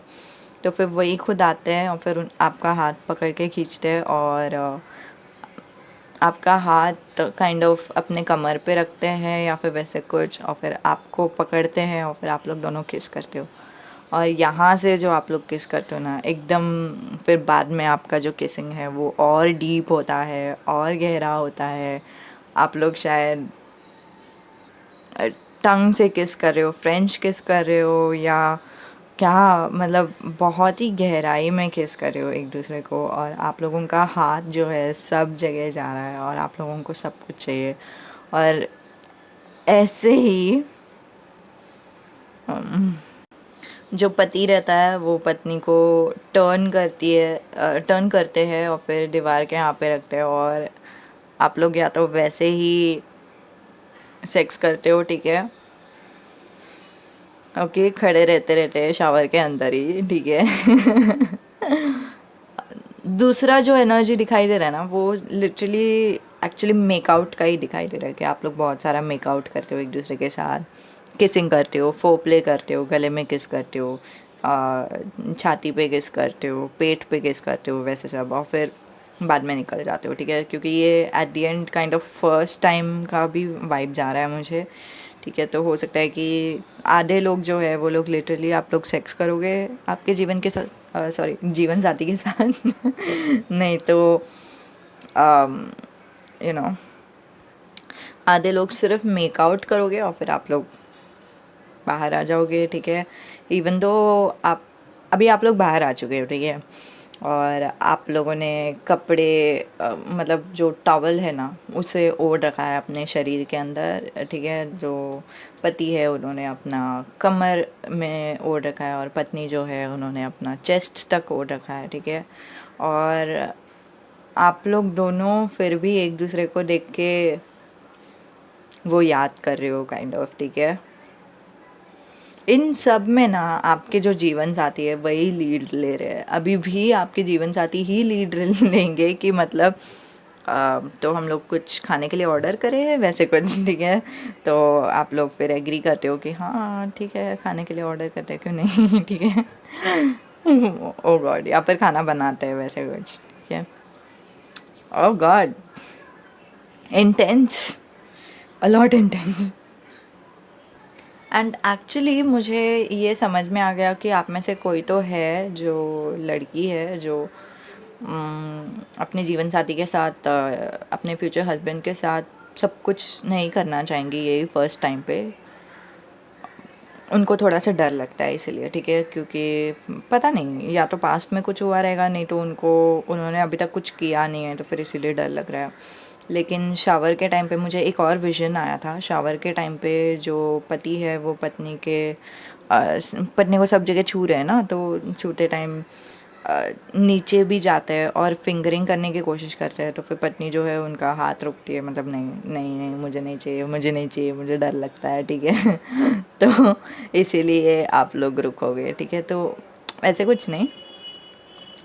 तो फिर वही खुद आते हैं और फिर आपका हाथ पकड़ के खींचते हैं, और आपका हाथ काइंड ऑफ अपने कमर पे रखते हैं या फिर वैसे कुछ, और फिर आपको पकड़ते हैं और फिर आप लोग दोनों किस करते हो। और यहाँ से जो आप लोग किस करते हो ना, एकदम फिर बाद में आपका जो किसिंग है वो और डीप होता है और गहरा होता है। आप लोग शायद टंग से किस कर रहे हो, फ्रेंच किस कर रहे हो, या क्या, मतलब बहुत ही गहराई में किस कर रहे हो एक दूसरे को, और आप लोगों का हाथ जो है सब जगह जा रहा है और आप लोगों को सब कुछ चाहिए। और ऐसे ही जो पति रहता है वो पत्नी को टर्न करते हैं और फिर दीवार के यहाँ पे रखते हैं, और आप लोग या तो वैसे ही सेक्स करते हो, ठीक है, ओके, खड़े रहते रहते हैं शावर के अंदर ही, ठीक है। दूसरा जो एनर्जी दिखाई दे रहा है ना, वो लिटरली एक्चुअली मेकआउट का ही दिखाई दे रहा है कि आप लोग बहुत सारा मेकआउट करते हो एक दूसरे के साथ, किसिंग करते हो, फो प्ले करते हो, गले में किस करते हो, छाती पे किस करते हो, पेट पे किस करते हो, वैसे सब, और फिर बाद में निकल जाते हो, ठीक है, क्योंकि ये at the end kind of first time का भी वाइब जा रहा है मुझे, ठीक है। तो हो सकता है कि आधे लोग जो है वो लोग लिटरली आप लोग सेक्स करोगे आपके जीवन के साथ, सॉरी, जीवन साथी के साथ। नहीं तो यू नो आधे लोग सिर्फ मेकआउट करोगे और फिर आप लोग बाहर आ जाओगे, ठीक है। इवन दो आप अभी आप लोग बाहर आ चुके हो, ठीक है, और आप लोगों ने कपड़े मतलब जो टॉवल है ना उसे ओढ़ रखा है अपने शरीर के अंदर, ठीक है। जो पति है उन्होंने अपना कमर में ओढ़ रखा है और पत्नी जो है उन्होंने अपना चेस्ट तक ओढ़ रखा है, ठीक है। और आप लोग दोनों फिर भी एक दूसरे को देख के वो याद कर रहे हो काइंड ऑफ, ठीक है। इन सब में ना आपके जो जीवन साथी है वही लीड ले रहे हैं, अभी भी आपके जीवन साथी ही लीड लेंगे कि मतलब तो हम लोग कुछ खाने के लिए ऑर्डर करें वैसे कुछ, ठीक है। तो आप लोग फिर एग्री करते हो कि हाँ ठीक है खाने के लिए ऑर्डर करते हैं, क्यों नहीं। ठीक है। ओ गॉड, या फिर खाना बनाते हैं वैसे कुछ, ठीक है। Oh god, intense, a lot intense. And actually मुझे ये समझ में आ गया कि आप में से कोई तो है जो लड़की है जो अपने जीवन साथी के साथ अपने फ्यूचर हस्बैंड के साथ सब कुछ नहीं करना चाहेंगी यही फर्स्ट टाइम पे। उनको थोड़ा सा डर लगता है इसलिए, ठीक है, क्योंकि पता नहीं या तो पास्ट में कुछ हुआ रहेगा, नहीं तो उन्होंने अभी तक कुछ किया नहीं है तो फिर इसीलिए डर लग रहा है। लेकिन शावर के टाइम पे मुझे एक और विज़न आया था। शावर के टाइम पे जो पति है वो पत्नी को सब जगह छू रहे हैं ना, तो छूते टाइम नीचे भी जाते हैं और फिंगरिंग करने की कोशिश करते हैं, तो फिर पत्नी जो है उनका हाथ रोकती है, मतलब नहीं नहीं नहीं, मुझे नहीं चाहिए, मुझे नहीं चाहिए, मुझे डर लगता है, ठीक है। तो इसीलिए आप लोग रुकोगे, ठीक है। तो ऐसे कुछ नहीं,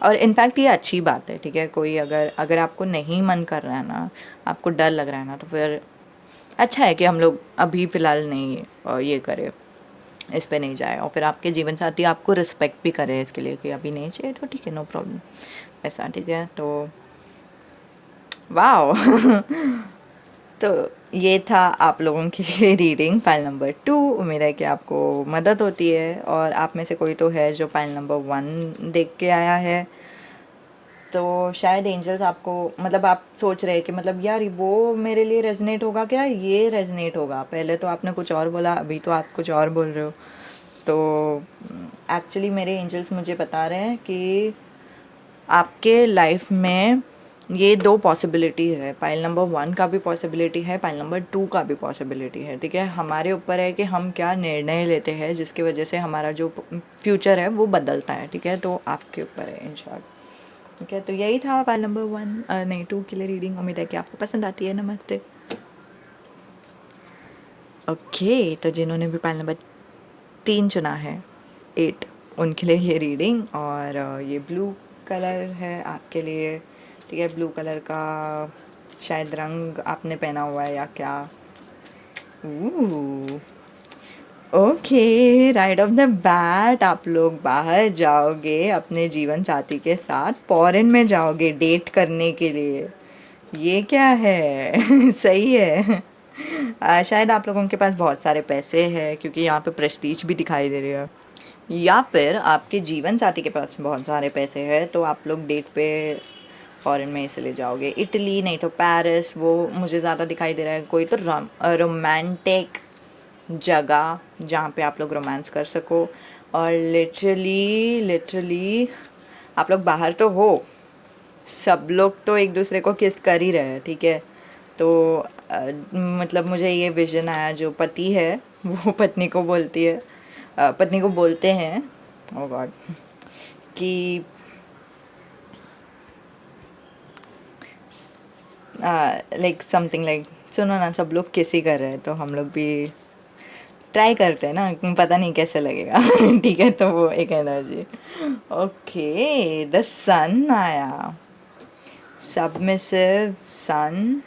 और इनफैक्ट ये अच्छी बात है, ठीक है। कोई अगर अगर आपको नहीं मन कर रहा है ना, आपको डर लग रहा है ना, तो फिर अच्छा है कि हम लोग अभी फ़िलहाल नहीं ये करें, इस पे नहीं जाए, और फिर आपके जीवन साथी आपको रिस्पेक्ट भी करे इसके लिए कि अभी नहीं चाहिए तो ठीक है, नो प्रॉब्लम, ऐसा, ठीक है। तो वाओ। तो ये था आप लोगों के लिए रीडिंग पाइल नंबर 2। उम्मीद है कि आपको मदद होती है, और आप में से कोई तो है जो पाइल नंबर 1 देख के आया है, तो शायद एंजल्स आपको, मतलब आप सोच रहे हैं कि मतलब यार वो मेरे लिए रेजनेट होगा क्या, ये रेजनेट होगा, पहले तो आपने कुछ और बोला, अभी तो आप कुछ और बोल रहे हो। तो एक्चुअली मेरे एंजल्स मुझे बता रहे हैं कि आपके लाइफ में ये 2 पॉसिबिलिटी है, पाइल नंबर 1 का भी पॉसिबिलिटी है, पाइल नंबर 2 का भी पॉसिबिलिटी है, ठीक है। हमारे ऊपर है कि हम क्या निर्णय लेते हैं जिसकी वजह से हमारा जो फ्यूचर है वो बदलता है, ठीक है। तो आपके ऊपर है इन शॉर्ट, ठीक है। तो यही था पाइल नंबर 1 नहीं 2 के लिए रीडिंग। उम्मीद है कि आपको पसंद आती है। नमस्ते। ओके, तो जिन्होंने भी पाइल नंबर 3 चुना है, 8, उनके लिए ये रीडिंग, और ये ब्लू कलर है आपके लिए, ठीक है। ब्लू कलर का शायद रंग आपने पहना हुआ है या क्या, okay, right of the bat आप लोग बाहर जाओगे अपने जीवन साथी के साथ, फॉरेन में जाओगे डेट करने के लिए। ये क्या है? सही है। शायद आप लोगों के पास बहुत सारे पैसे हैं क्योंकि यहाँ पे प्रेस्टीज भी दिखाई दे रही है, या फिर आपके जीवन साथी के पास बहुत सारे पैसे हैं तो आप लोग डेट पे फॉरेन में इसलिए जाओगे। इटली नहीं तो पेरिस, वो मुझे ज़्यादा दिखाई दे रहा है। कोई तो रोमांटिक जगह जहाँ पे आप लोग रोमांस कर सको। और लिटरली लिटरली आप लोग बाहर तो हो, सब लोग तो एक दूसरे को किस कर ही रहे हैं, ठीक है। तो मतलब मुझे ये विजन आया, जो पति है वो पत्नी को बोलती है, पत्नी को बोलते हैं, ओ गॉड, कि लाइक समथिंग लाइक, सुनो ना सब लोग किस ही कर रहे हैं तो हम लोग भी ट्राई करते हैं ना, पता नहीं कैसे लगेगा। ठीक है, तो वो एक एनर्जी। ओके, द सन आया, सबमिसिव सन।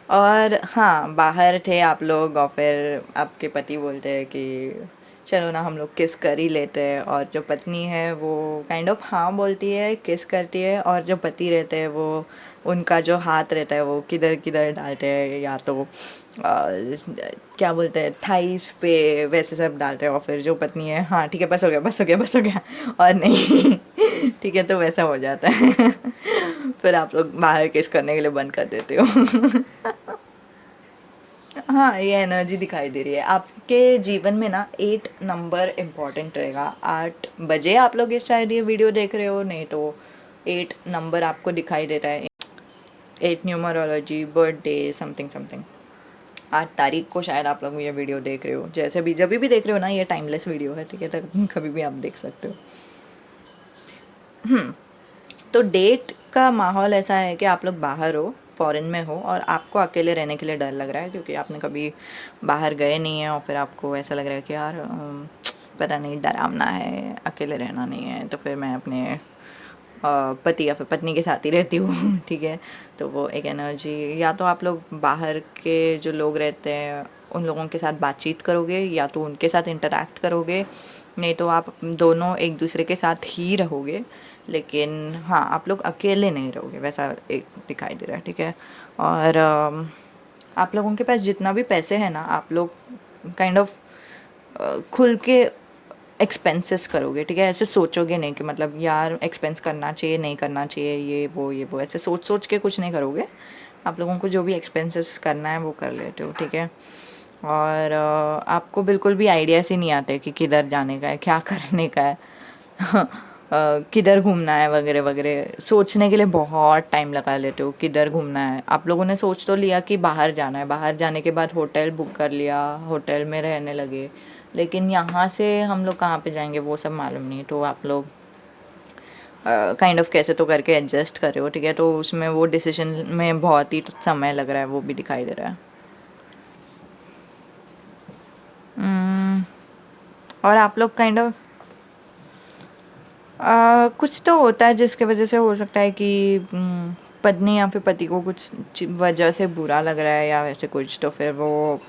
और हाँ, बाहर थे आप लोग और फिर आपके पति बोलते हैं कि चलो ना हम लोग किस कर ही लेते हैं, और जो पत्नी है वो काइंड ऑफ हाँ बोलती है, किस करती है, और जो पति रहते हैं वो उनका जो हाथ रहता है वो किधर किधर डालते हैं, या तो क्या बोलते हैं थाइस पे, वैसे सब डालते हैं। और फिर जो पत्नी है, हाँ ठीक है बस हो गया बस हो गया बस हो गया, और नहीं ठीक है, तो वैसा हो जाता है। फिर आप लोग बाहर किस करने के लिए बंद कर देते हो। हाँ, ये एनर्जी दिखाई दे रही है आपके जीवन में ना। 8 नंबर इम्पॉर्टेंट रहेगा। 8 बजे आप लोग ये शायद ये वीडियो देख रहे हो, नहीं तो 8 नंबर आपको दिखाई देता है। 8 न्यूमरोलॉजी, बर्थडे, समथिंग समथिंग। 8 तारीख को शायद आप लोग ये वीडियो देख रहे हो, जैसे भी जब भी देख रहे हो ना, ये टाइमलेस वीडियो है, ठीक है, तो कभी भी आप देख सकते हो। तो डेट का माहौल ऐसा है कि आप लोग बाहर हो, फॉरेन में हो, और आपको अकेले रहने के लिए डर लग रहा है क्योंकि आपने कभी बाहर गए नहीं है, और फिर आपको ऐसा लग रहा है कि यार पता नहीं, डरावना है, अकेले रहना नहीं है, तो फिर मैं अपने पति या फिर पत्नी के साथ ही रहती हूँ। ठीक है, तो वो एक एनर्जी, या तो आप लोग बाहर के जो लोग रहते हैं उन लोगों के साथ बातचीत करोगे, या तो उनके साथ इंटरेक्ट करोगे, नहीं तो आप दोनों एक दूसरे के साथ ही रहोगे, लेकिन हाँ आप लोग अकेले नहीं रहोगे, वैसा एक दिखाई दे रहा है, ठीक है। और आप लोगों के पास जितना भी पैसे हैं ना, आप लोग काइंड ऑफ खुल के एक्सपेंसेस करोगे, ठीक है। ऐसे सोचोगे नहीं कि मतलब यार एक्सपेंस करना चाहिए नहीं करना चाहिए, ये वो ऐसे सोच सोच के कुछ नहीं करोगे। आप लोगों को जो भी एक्सपेंसेस करना है वो कर लेते हो, ठीक है। और आपको बिल्कुल भी आइडियाज़ ही नहीं आते कि किधर जाने का है, क्या करने का है, किधर घूमना है वगैरह वगैरह। सोचने के लिए बहुत टाइम लगा लेते हो किधर घूमना है। आप लोगों ने सोच तो लिया कि बाहर जाना है, बाहर जाने के बाद होटल बुक कर लिया, होटल में रहने लगे, लेकिन यहाँ से हम लोग कहाँ पे जाएंगे वो सब मालूम नहीं। तो आप लोग काइंड ऑफ कैसे तो करके एडजस्ट कर रहे हो, ठीक है। तो उसमें वो डिसीजन में बहुत ही समय लग रहा है, वो भी दिखाई दे रहा है। और आप लोग काइंड ऑफ कुछ तो होता है जिसके वजह से हो सकता है कि पत्नी या फिर पति को कुछ वजह से बुरा लग रहा है या वैसे कुछ, तो फिर वो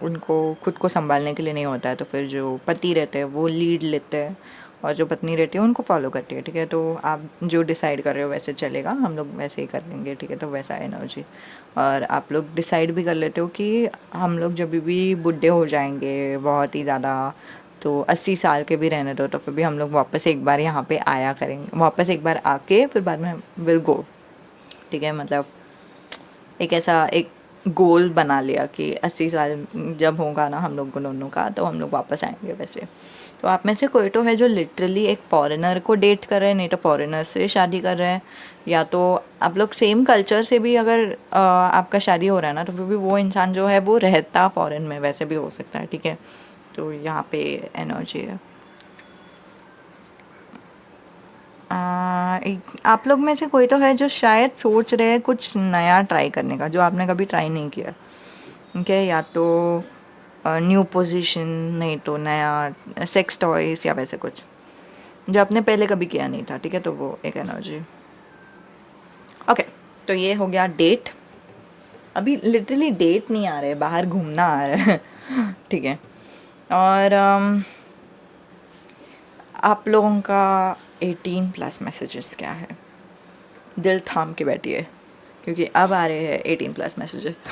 उनको खुद को संभालने के लिए नहीं होता है, तो फिर जो पति रहते हैं वो लीड लेते हैं और जो पत्नी रहती है उनको फॉलो करती है, ठीक है। तो आप जो डिसाइड कर रहे हो वैसे चलेगा, हम लोग वैसे ही कर लेंगे, ठीक है। तो वैसा एनर्जी। और आप लोग डिसाइड भी कर लेते हो कि हम लोग जब भी बूढ़े हो जाएंगे बहुत ही ज़्यादा, तो 80 साल के भी रहने दो, तो फिर भी हम लोग वापस एक बार यहाँ पे आया करेंगे, वापस एक बार आके फिर बाद में विल गो, ठीक है। मतलब एक ऐसा एक गोल बना लिया कि 80 साल जब होगा ना हम लोग दोनों का, तो हम लोग वापस आएंगे वैसे। तो आप में से कोई तो है जो लिटरली एक फॉरेनर को डेट कर रहे हैं, नहीं तो फॉरेनर से शादी कर रहे हैं, या तो आप लोग सेम कल्चर से भी अगर आपका शादी हो रहा है ना, तो फिर भी वो इंसान जो है वो रहता फॉरेन में, वैसे भी हो सकता है, ठीक है। तो यहाँ पे एनर्जी है। आप लोग में से कोई तो है जो शायद सोच रहे हैं कुछ नया ट्राई करने का, जो आपने कभी ट्राई नहीं किया, ठीक है। या तो न्यू पोजीशन, नहीं तो नया सेक्स टॉयज या वैसे कुछ जो आपने पहले कभी किया नहीं था, ठीक है। तो वो एक एनर्जी। ओके, तो ये हो गया डेट। अभी लिटरली डेट नहीं आ रहे, बाहर घूमना आ रहा है। ठीक है। और आप लोगों का 18+ मैसेजेस क्या है? दिल थाम के बैठिए, क्योंकि अब आ रहे हैं 18+ मैसेजेस।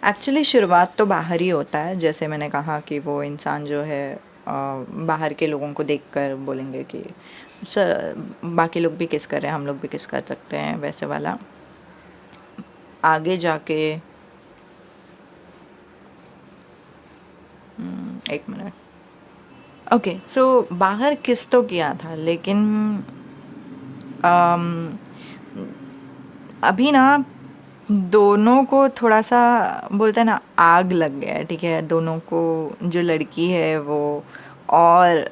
एक्चुअली शुरुआत तो बाहर ही होता है, जैसे मैंने कहा कि वो इंसान जो है बाहर के लोगों को देखकर बोलेंगे कि सर बाकी लोग भी किस कर रहे हैं, हम लोग भी किस कर सकते हैं, वैसे वाला। आगे जाके 1 मिनट। ओके, सो बाहर किस तो किया था, लेकिन अम, अभी ना दोनों को थोड़ा सा बोलते हैं ना, आग लग गया है। ठीक है, दोनों को, जो लड़की है वो और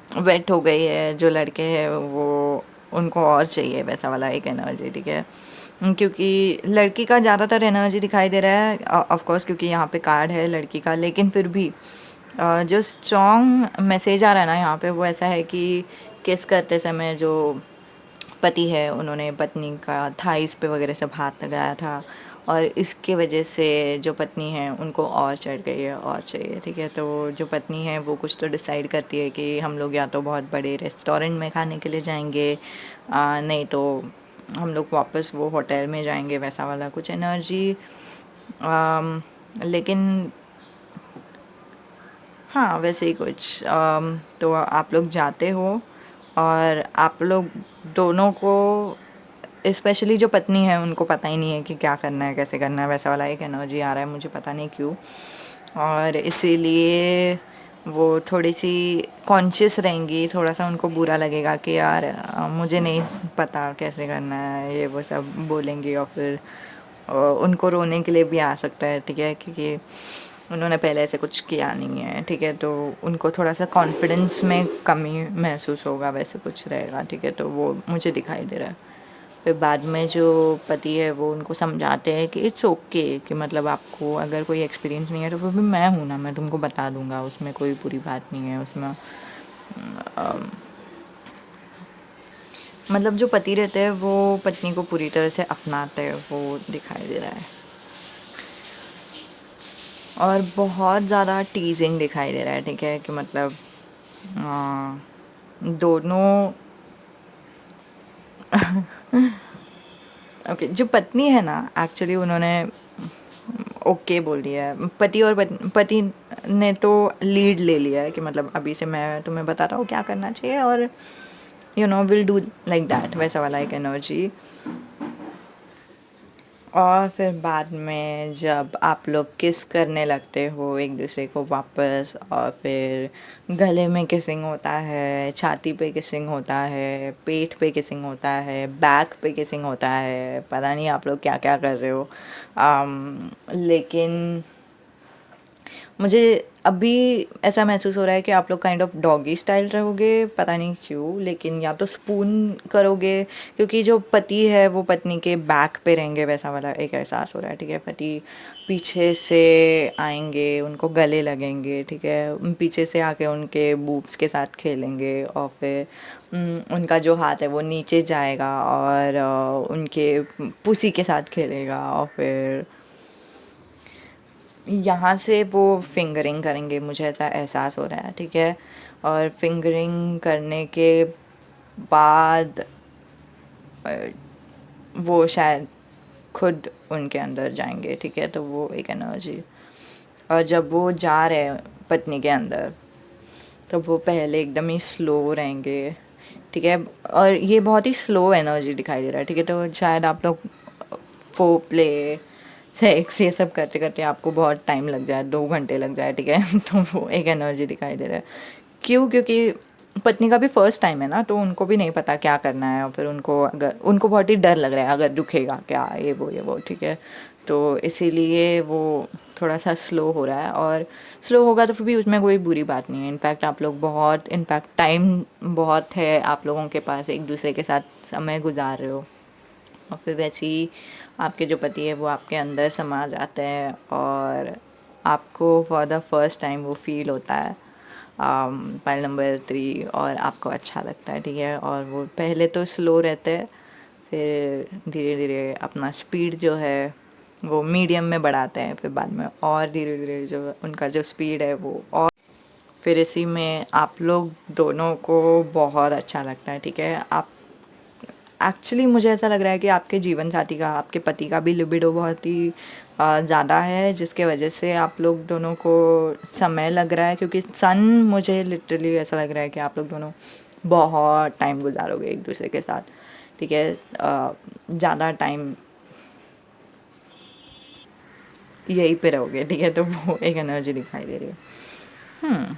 वेट हो गई है, जो लड़के हैं वो उनको और चाहिए वैसा वाला एक एनर्जी। ठीक है, क्योंकि लड़की का ज़्यादातर एनर्जी दिखाई दे रहा है, ऑफ कोर्स क्योंकि यहाँ पे कार्ड है लड़की का, लेकिन फिर भी जो स्ट्रॉन्ग मैसेज आ रहा है ना यहाँ पे, वो ऐसा है कि किस करते समय जो पति है उन्होंने पत्नी का थाइस पे वगैरह सब हाथ लगाया था, और इसके वजह से जो पत्नी है उनको और चढ़ गई है और चाहिए। ठीक है, तो जो पत्नी है वो कुछ तो डिसाइड करती है कि हम लोग या तो बहुत बड़े रेस्टोरेंट में खाने के लिए जाएंगे, नहीं तो हम लोग वापस वो होटल में जाएंगे, वैसा वाला कुछ एनर्जी। लेकिन हाँ, वैसे ही कुछ। तो आप लोग जाते हो, और आप लोग दोनों को, स्पेशली जो पत्नी है उनको पता ही नहीं है कि क्या करना है, कैसे करना है, वैसा वाला एक एनर्जी आ रहा है, मुझे पता नहीं क्यों। और इसीलिए वो थोड़ी सी कॉन्शियस रहेंगी, थोड़ा सा उनको बुरा लगेगा कि यार मुझे नहीं पता कैसे करना है, ये वो सब बोलेंगी। और फिर उनको रोने के लिए भी आ सकता है। ठीक है, क्योंकि उन्होंने पहले ऐसे कुछ किया नहीं है। ठीक है, तो उनको थोड़ा सा कॉन्फिडेंस में कमी महसूस होगा, वैसे कुछ रहेगा। ठीक है, तो वो मुझे दिखाई दे रहा है। फिर बाद में जो पति है वो उनको समझाते हैं कि इट्स ओके, कि मतलब आपको अगर कोई एक्सपीरियंस नहीं है तो फिर भी मैं हूँ ना, मैं तुमको बता दूंगा, उसमें कोई बुरी बात नहीं है उसमें। मतलब जो पति रहते हैं वो पत्नी को पूरी तरह से अपनाते हैं, वो दिखाई दे रहा है। और बहुत ज़्यादा टीजिंग दिखाई दे रहा है। ठीक है, कि मतलब दोनों ओके, जो पत्नी है ना, एक्चुअली उन्होंने ओके बोल दिया है। पति और पति ने तो लीड ले लिया है कि मतलब अभी से मैं तुम्हें बताता हूँ क्या करना चाहिए, और विल डू लाइक दैट, वैसा वाला एक एनर्जी। और फिर बाद में जब आप लोग किस करने लगते हो एक दूसरे को वापस, और फिर गले में किसिंग होता है, छाती पे किसिंग होता है, पेट पे किसिंग होता है, बैक पे किसिंग होता है, पता नहीं आप लोग क्या क्या कर रहे हो। लेकिन मुझे अभी ऐसा महसूस हो रहा है कि आप लोग काइंड ऑफ डॉगी स्टाइल रहोगे, पता नहीं क्यों, लेकिन या तो स्पून करोगे, क्योंकि जो पति है वो पत्नी के बैक पे रहेंगे, वैसा वाला एक एहसास हो रहा है। ठीक है, पति पीछे से आएंगे, उनको गले लगेंगे। ठीक है, पीछे से आके उनके बूब्स के साथ खेलेंगे, और फिर उनका जो हाथ है वो नीचे जाएगा और उनके पुसी के साथ खेलेगा, और फिर यहाँ से वो फिंगरिंग करेंगे, मुझे ऐसा एहसास हो रहा है। ठीक है, और फिंगरिंग करने के बाद वो शायद खुद उनके अंदर जाएंगे। ठीक है, तो वो एक एनर्जी। और जब वो जा रहे हैं पत्नी के अंदर, तो वो पहले एकदम ही स्लो रहेंगे। ठीक है, और ये बहुत ही स्लो एनर्जी दिखाई दे रहा है। ठीक है, तो शायद आप लोग फो प्ले सेक्स ये सब करते करते आपको बहुत टाइम लग जाए, 2 घंटे लग जाए। ठीक है, तो वो एक एनर्जी दिखाई दे रहा है। क्यों? क्योंकि पत्नी का भी फर्स्ट टाइम है ना, तो उनको भी नहीं पता क्या करना है, और फिर उनको बहुत ही डर लग रहा है अगर रुकेगा क्या, ये वो। ठीक है, तो इसीलिए वो थोड़ा सा स्लो हो रहा है, और स्लो होगा तो फिर भी उसमें कोई बुरी बात नहीं है। इनफैक्ट आप लोग बहुत, इनफैक्ट टाइम बहुत है आप लोगों के पास, एक दूसरे के साथ समय गुजार रहे हो। और फिर वैसे ही आपके जो पति है वो आपके अंदर समा जाते हैं, और आपको फॉर द फर्स्ट टाइम वो फील होता है। पाइल नंबर 3 और आपको अच्छा लगता है, ठीक है। और वो पहले तो स्लो रहते हैं, फिर धीरे धीरे अपना स्पीड जो है वो मीडियम में बढ़ाते हैं, फिर बाद में और धीरे धीरे जो उनका जो स्पीड है वो और फिर इसी में आप लोग दोनों को बहुत अच्छा लगता है, ठीक है। आप एक्चुअली मुझे ऐसा लग रहा है कि आपके जीवन साथी का, आपके पति का भी लिबिडो बहुत ही ज़्यादा है, जिसके वजह से आप लोग दोनों को समय लग रहा है, क्योंकि सन मुझे लिटरली ऐसा लग रहा है कि आप लोग दोनों बहुत टाइम गुजारोगे एक दूसरे के साथ, ठीक है। ज़्यादा टाइम यहीं पे रहोगे, ठीक है। तो वो एक एनर्जी दिखाई दे रही है।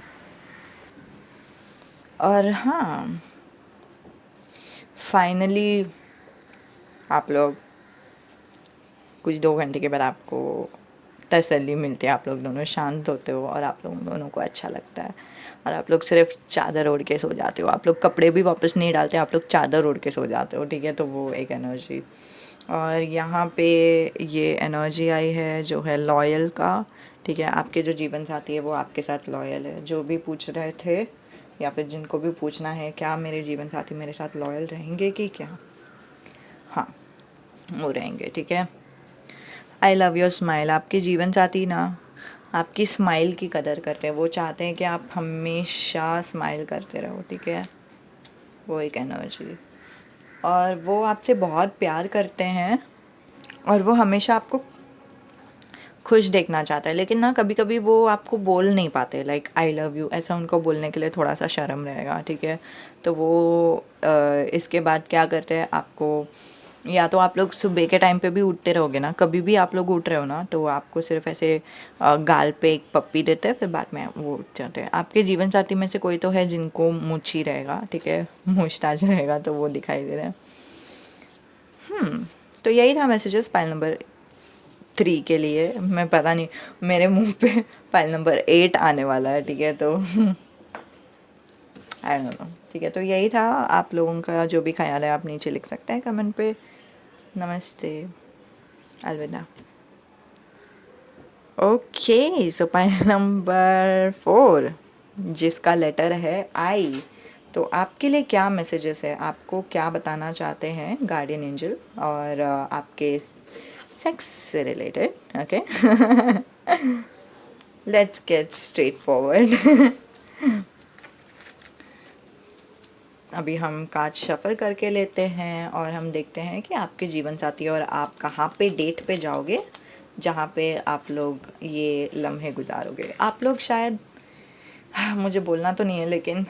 और हाँ, फाइनली आप लोग कुछ 2 घंटे के बाद आपको तसल्ली मिलती है, आप लोग दोनों शांत होते हो और आप लोग दोनों को अच्छा लगता है, और आप लोग सिर्फ चादर ओढ़ के सो जाते हो, आप लोग कपड़े भी वापस नहीं डालते, आप लोग चादर ओढ़ के सो जाते हो, ठीक है। तो वो एक एनर्जी। और यहाँ पे ये एनर्जी आई है जो है लॉयल का, ठीक है। आपके जो जीवन साथी है वो आपके साथ लॉयल है। जो भी पूछ रहे थे या फिर जिनको भी पूछना है क्या मेरे जीवन साथी मेरे साथ लॉयल रहेंगे कि क्या, हाँ वो रहेंगे, ठीक है। I love your smile. आपके जीवन साथी ना आपकी स्माइल की कदर करते हैं, वो चाहते हैं कि आप हमेशा स्माइल करते रहो, ठीक है। वो एक एनर्जी। और वो आपसे बहुत प्यार करते हैं और वो हमेशा आपको खुश देखना चाहता है, लेकिन ना कभी कभी वो आपको बोल नहीं पाते, लाइक आई लव यू ऐसा उनको बोलने के लिए थोड़ा सा शर्म रहेगा, ठीक है। तो वो इसके बाद क्या करते हैं, आपको या तो आप लोग सुबह के टाइम पे भी उठते रहोगे ना, कभी भी आप लोग उठ रहे हो ना तो वो आपको सिर्फ ऐसे गाल पे एक पप्पी देते हैं, फिर बाद में वो उठ जाते हैं। आपके जीवन साथी में से कोई तो है जिनको मूंछ ही रहेगा, ठीक है, मूछताछ रहेगा, तो वो दिखाई दे रहा है। तो यही था मैसेजेस पाइल नंबर 3 के लिए। मैं पता नहीं मेरे मुंह पे पाइल नंबर 8 आने वाला है, ठीक है। तो आई डोंट नो, ठीक है। तो यही था, आप लोगों का जो भी ख्याल है आप नीचे लिख सकते हैं कमेंट पे। नमस्ते, अलविदा। ओके, सो पाइल नंबर 4 जिसका लेटर है आई, तो आपके लिए क्या मैसेजेस है, आपको क्या बताना चाहते हैं गार्डियन एंजल, और आपके सेक्स से related, okay. Let's get straight forward. अभी हम कार्ड शफल करके लेते हैं और हम देखते हैं कि आपके जीवन साथी और आप कहाँ पे डेट पे जाओगे जहाँ पे आप लोग ये लम्हे गुजारोगे। आप लोग शायद, मुझे बोलना तो नहीं है लेकिन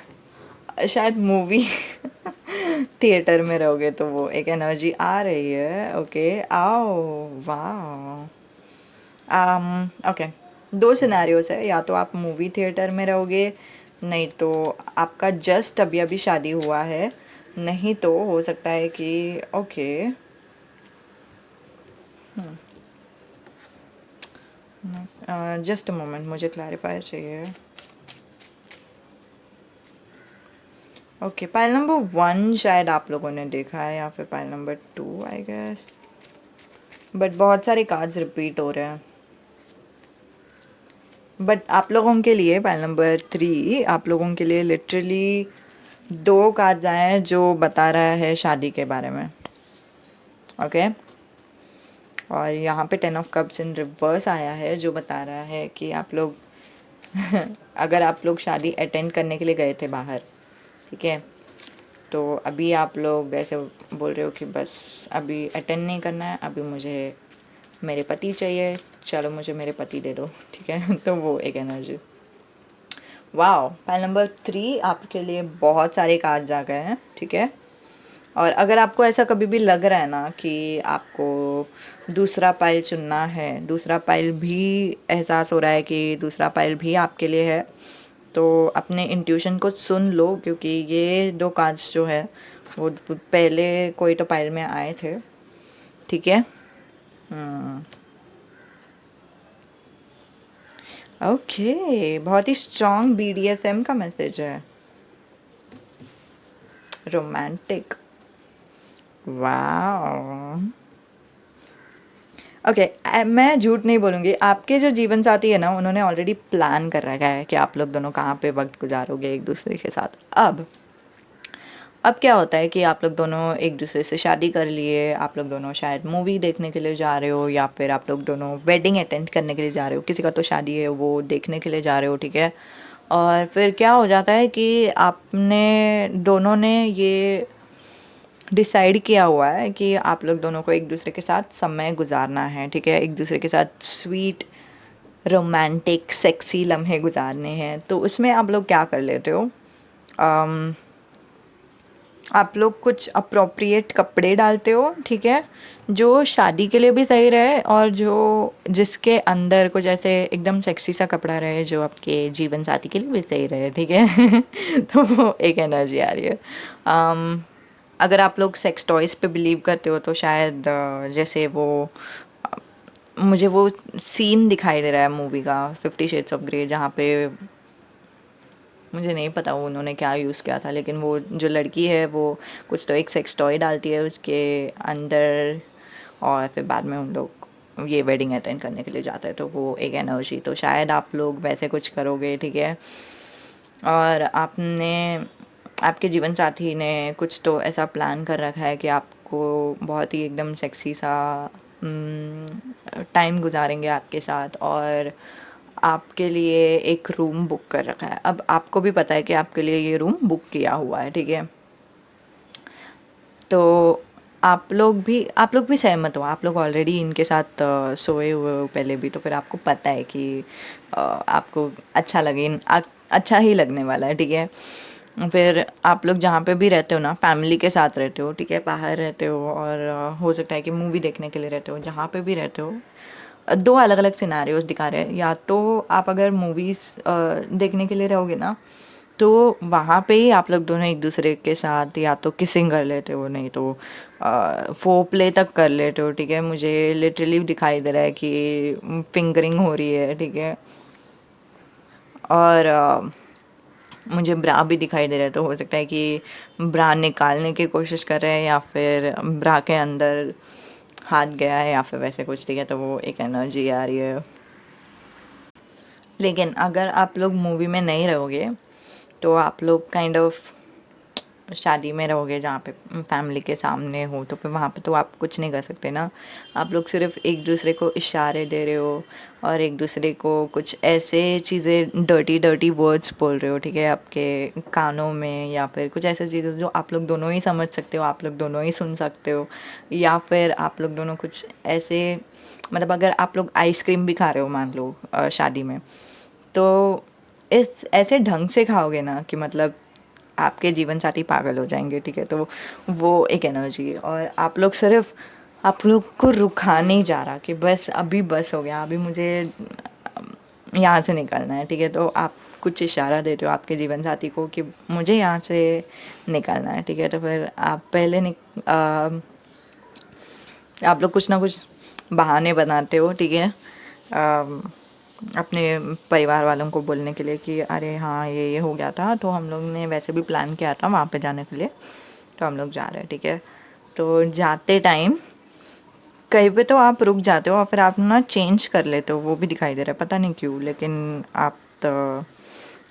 शायद मूवी थिएटर में रहोगे, तो वो एक एनर्जी आ रही है, ओके। आओ, वाह। ओके, 2 सिनेरियोस है, या तो आप मूवी थिएटर में रहोगे, नहीं तो आपका जस्ट अभी अभी शादी हुआ है, नहीं तो हो सकता है कि ओके, जस्ट अ मोमेंट, मुझे क्लैरिफायर चाहिए। ओके, पाइल नंबर 1 शायद आप लोगों ने देखा है, या फिर pile number 2 I guess, but बहुत सारे कार्ड्स रिपीट हो रहे हैं। बट आप लोगों के लिए पाइल नंबर 3 आप लोगों के लिए लिटरली 2 कार्ड्स आए हैं जो बता रहा है शादी के बारे में, ओके। और यहाँ पे 10 ऑफ कप्स इन रिवर्स आया है जो बता रहा है कि आप लोग अगर आप लोग शादी अटेंड करने के लिए गए थे बाहर, ठीक है, तो अभी आप लोग ऐसे बोल रहे हो कि बस अभी अटेंड नहीं करना है, अभी मुझे मेरे पति चाहिए, चलो मुझे मेरे पति दे दो, ठीक है। तो वो एक एनर्जी। वाओ, पाइल नंबर 3 आपके लिए बहुत सारे कार्ड्स आ गए हैं, ठीक है। और अगर आपको ऐसा कभी भी लग रहा है ना कि आपको दूसरा पाइल चुनना है, दूसरा पाइल भी एहसास हो रहा है कि दूसरा पाइल भी आपके लिए है, तो अपने इंट्यूशन को सुन लो, क्योंकि ये 2 कार्ड्स जो है वो पहले कोई तो पाइल में आए थे, ठीक है। ओके, बहुत ही स्ट्रॉन्ग BDSM का मैसेज है, रोमांटिक, वाह। ओके, मैं झूठ नहीं बोलूँगी, आपके जो जीवन साथी है ना, उन्होंने ऑलरेडी प्लान कर रखा है कि आप लोग दोनों कहाँ पे वक्त गुजारोगे एक दूसरे के साथ। अब क्या होता है कि आप लोग दोनों एक दूसरे से शादी कर लिए, आप लोग दोनों शायद मूवी देखने के लिए जा रहे हो, या फिर आप लोग दोनों वेडिंग अटेंड करने के लिए जा रहे हो, किसी का तो शादी है वो देखने के लिए जा रहे हो, ठीक है। और फिर क्या हो जाता है कि आपने दोनों ने ये डिसाइड किया हुआ है कि आप लोग दोनों को एक दूसरे के साथ समय गुजारना है, ठीक है, एक दूसरे के साथ स्वीट रोमांटिक सेक्सी लम्हे गुजारने हैं। तो उसमें आप लोग क्या कर लेते हो, अम, आप लोग कुछ अप्रोप्रिएट कपड़े डालते हो, ठीक है, जो शादी के लिए भी सही रहे और जो जिसके अंदर कुछ ऐसे एकदम सेक्सी सा कपड़ा रहे जो आपके जीवन साथी के लिए भी सही रहे, ठीक है। तो वो एक एनर्जी आ रही है। अगर आप लोग सेक्स टॉयज़ पे बिलीव करते हो तो शायद जैसे वो मुझे वो सीन दिखाई दे रहा है मूवी का 50 शेड्स ऑफ ग्रे, जहाँ पे मुझे नहीं पता वो उन्होंने क्या यूज़ किया था, लेकिन वो जो लड़की है वो कुछ तो एक सेक्स टॉय डालती है उसके अंदर, और फिर बाद में उन लोग ये वेडिंग अटेंड करने के लिए जाते हैं। तो वो एक एनर्जी, तो शायद आप लोग वैसे कुछ करोगे, ठीक है। और आपने आपके जीवन साथी ने कुछ तो ऐसा प्लान कर रखा है कि आपको बहुत ही एकदम सेक्सी सा टाइम गुजारेंगे आपके साथ, और आपके लिए एक रूम बुक कर रखा है। अब आपको भी पता है कि आपके लिए ये रूम बुक किया हुआ है, ठीक है। तो आप लोग भी सहमत हो, आप लोग ऑलरेडी इनके साथ सोए हुए हो पहले भी, तो फिर आपको पता है कि आपको अच्छा ही लगने वाला है, ठीक है। फिर आप लोग जहाँ पे भी रहते हो ना, फैमिली के साथ रहते हो, ठीक है, बाहर रहते हो, और हो सकता है कि मूवी देखने के लिए रहते हो, जहाँ पे भी रहते हो, दो अलग अलग सिनारियोज दिखा रहे हैं। या तो आप अगर मूवीज़ देखने के लिए रहोगे ना, तो वहाँ पे ही आप लोग दोनों एक दूसरे के साथ या तो किसिंग कर लेते हो, नहीं तो फो प्ले तक कर लेते हो, ठीक है। मुझे लिटरली दिखाई दे रहा है कि फिंगरिंग हो रही है, ठीक है। और मुझे ब्रा भी दिखाई दे रहा है, तो हो सकता है कि ब्रा निकालने की कोशिश कर रहे हैं, या फिर ब्रा के अंदर हाथ गया है, या फिर वैसे कुछ, ठीक है। तो वो एक एनर्जी आ रही है। लेकिन अगर आप लोग मूवी में नहीं रहोगे, तो आप लोग काइंड ऑफ शादी में रहोगे जहाँ पे फैमिली के सामने हो, तो फिर वहाँ पे तो आप कुछ नहीं कर सकते ना। आप लोग सिर्फ एक दूसरे को इशारे दे रहे हो, और एक दूसरे को कुछ ऐसे चीज़ें डर्टी डर्टी वर्ड्स बोल रहे हो, ठीक है, आपके कानों में, या फिर कुछ ऐसी चीज़ें जो आप लोग दोनों ही समझ सकते हो, आप लोग दोनों ही सुन सकते हो। या फिर आप लोग दोनों कुछ ऐसे, मतलब अगर आप लोग आइसक्रीम भी खा रहे हो मान लो शादी में, तो इस ऐसे ढंग से खाओगे ना कि मतलब आपके जीवन साथी पागल हो जाएंगे, ठीक है। तो वो एक एनर्जी है, और आप लोग को रुका नहीं जा रहा कि बस अभी बस हो गया, अभी मुझे यहाँ से निकलना है, ठीक है। तो आप कुछ इशारा देते हो आपके जीवन साथी को कि मुझे यहाँ से निकलना है, ठीक है। तो फिर आप आप लोग कुछ ना कुछ बहाने बनाते हो, ठीक है, अपने परिवार वालों को बोलने के लिए कि अरे हाँ ये हो गया था, तो हम लोग ने वैसे भी प्लान किया था वहाँ पे जाने के लिए, तो हम लोग जा रहे हैं, ठीक है। तो जाते टाइम कहीं पे तो आप रुक जाते हो, और फिर आप ना चेंज कर लेते हो, वो भी दिखाई दे रहा है, पता नहीं क्यों, लेकिन आप तो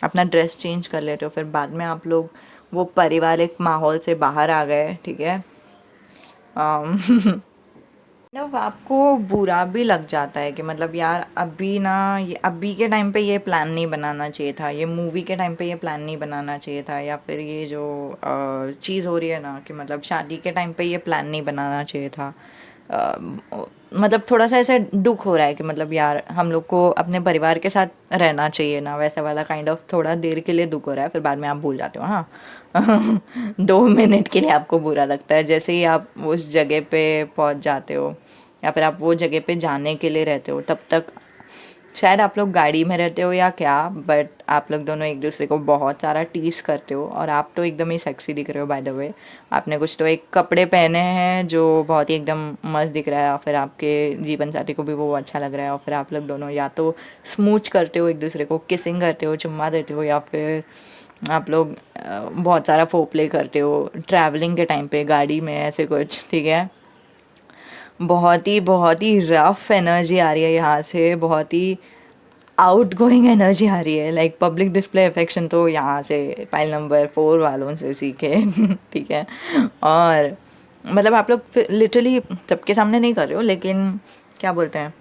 अपना ड्रेस चेंज कर लेते हो। फिर बाद में आप लोग वो पारिवारिक माहौल से बाहर आ गए, ठीक है। मतलब आपको बुरा भी लग जाता है कि मतलब यार अभी ना, ये अभी के टाइम पे ये प्लान नहीं बनाना चाहिए था, ये मूवी के टाइम पे ये प्लान नहीं बनाना चाहिए था, या फिर ये जो चीज़ हो रही है ना कि मतलब शादी के टाइम पे ये प्लान नहीं बनाना चाहिए था। मतलब थोड़ा सा ऐसा दुख हो रहा है कि मतलब यार हम लोग को अपने परिवार के साथ रहना चाहिए ना, वैसा वाला काइंड ऑफ थोड़ा देर के लिए दुख हो रहा है, फिर बाद में आप भूल जाते हो, हाँ। 2 मिनट के लिए आपको बुरा लगता है जैसे ही आप उस जगह पे पहुंच जाते हो, या फिर आप वो जगह पे जाने के लिए रहते हो। तब तक शायद आप लोग गाड़ी में रहते हो या क्या, बट आप लोग दोनों एक दूसरे को बहुत सारा टीस करते हो, और आप तो एकदम ही सेक्सी दिख रहे हो बाय द वे। आपने कुछ तो एक कपड़े पहने हैं जो बहुत ही एकदम मस्त दिख रहा है, और फिर आपके जीवन साथी को भी वो अच्छा लग रहा है, और फिर आप लोग दोनों या तो स्मूच करते हो एक दूसरे को, किसिंग करते हो, चुम्मा देते हो, या फिर आप लोग बहुत सारा फोर प्ले करते हो ट्रैवलिंग के टाइम पे गाड़ी में, ऐसे कुछ, ठीक है। बहुत ही रफ एनर्जी आ रही है यहाँ से, बहुत ही आउट गोइंग एनर्जी आ रही है। लाइक पब्लिक डिस्प्ले अफेक्शन तो यहाँ से पाइल नंबर 4 वालों से सीखे। ठीक है। और मतलब आप लोग लिटरली सबके सामने नहीं कर रहे हो, लेकिन क्या बोलते हैं,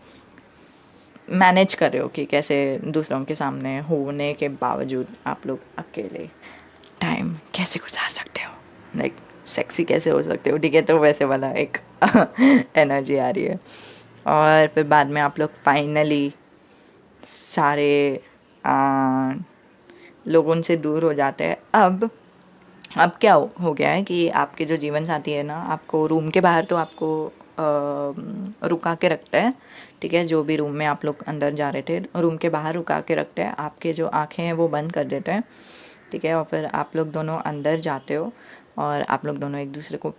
मैनेज कर रहे हो कि कैसे दूसरों के सामने होने के बावजूद आप लोग अकेले टाइम कैसे गुजार सकते हो, लाइक सेक्सी कैसे हो सकते हो। ठीक है, तो वैसे वाला एक एनर्जी आ रही है। और फिर बाद में आप लोग फाइनली सारे लोगों से दूर हो जाते हैं। अब क्या हो गया है कि आपके जो जीवन साथी है ना, आपको रूम के बाहर तो आपको रुका के रखते हैं। ठीक है, जो भी रूम में आप लोग अंदर जा रहे थे, रूम के बाहर रुका के रखते हैं, आपके जो आँखें हैं वो बंद कर देते हैं। ठीक है, और फिर आप लोग दोनों अंदर जाते हो और आप लोग दोनों एक दूसरे को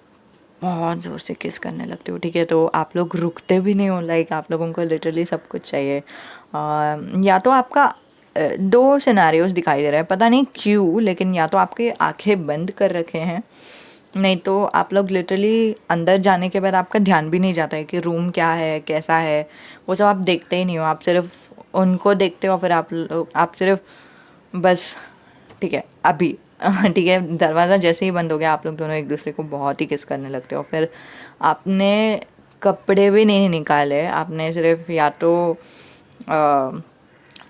बहुत ज़ोर से किस करने लगते हो। ठीक है, तो आप लोग रुकते भी नहीं हो, लाइक आप लोगों को लिटरली सब कुछ चाहिए। या तो आपका दो सिनारियोज दिखाई दे रहा है, पता नहीं क्यों, लेकिन या तो आपके आंखें बंद कर रखे हैं, नहीं तो आप लोग लिटरली अंदर जाने के बाद आपका ध्यान भी नहीं जाता है कि रूम क्या है, कैसा है, वो सब आप देखते ही नहीं हो। आप सिर्फ उनको देखते हो, फिर आप सिर्फ बस ठीक है अभी ठीक है, दरवाज़ा जैसे ही बंद हो गया आप लोग दोनों एक दूसरे को बहुत ही किस करने लगते हो। फिर आपने कपड़े भी नहीं निकाले, आपने सिर्फ या तो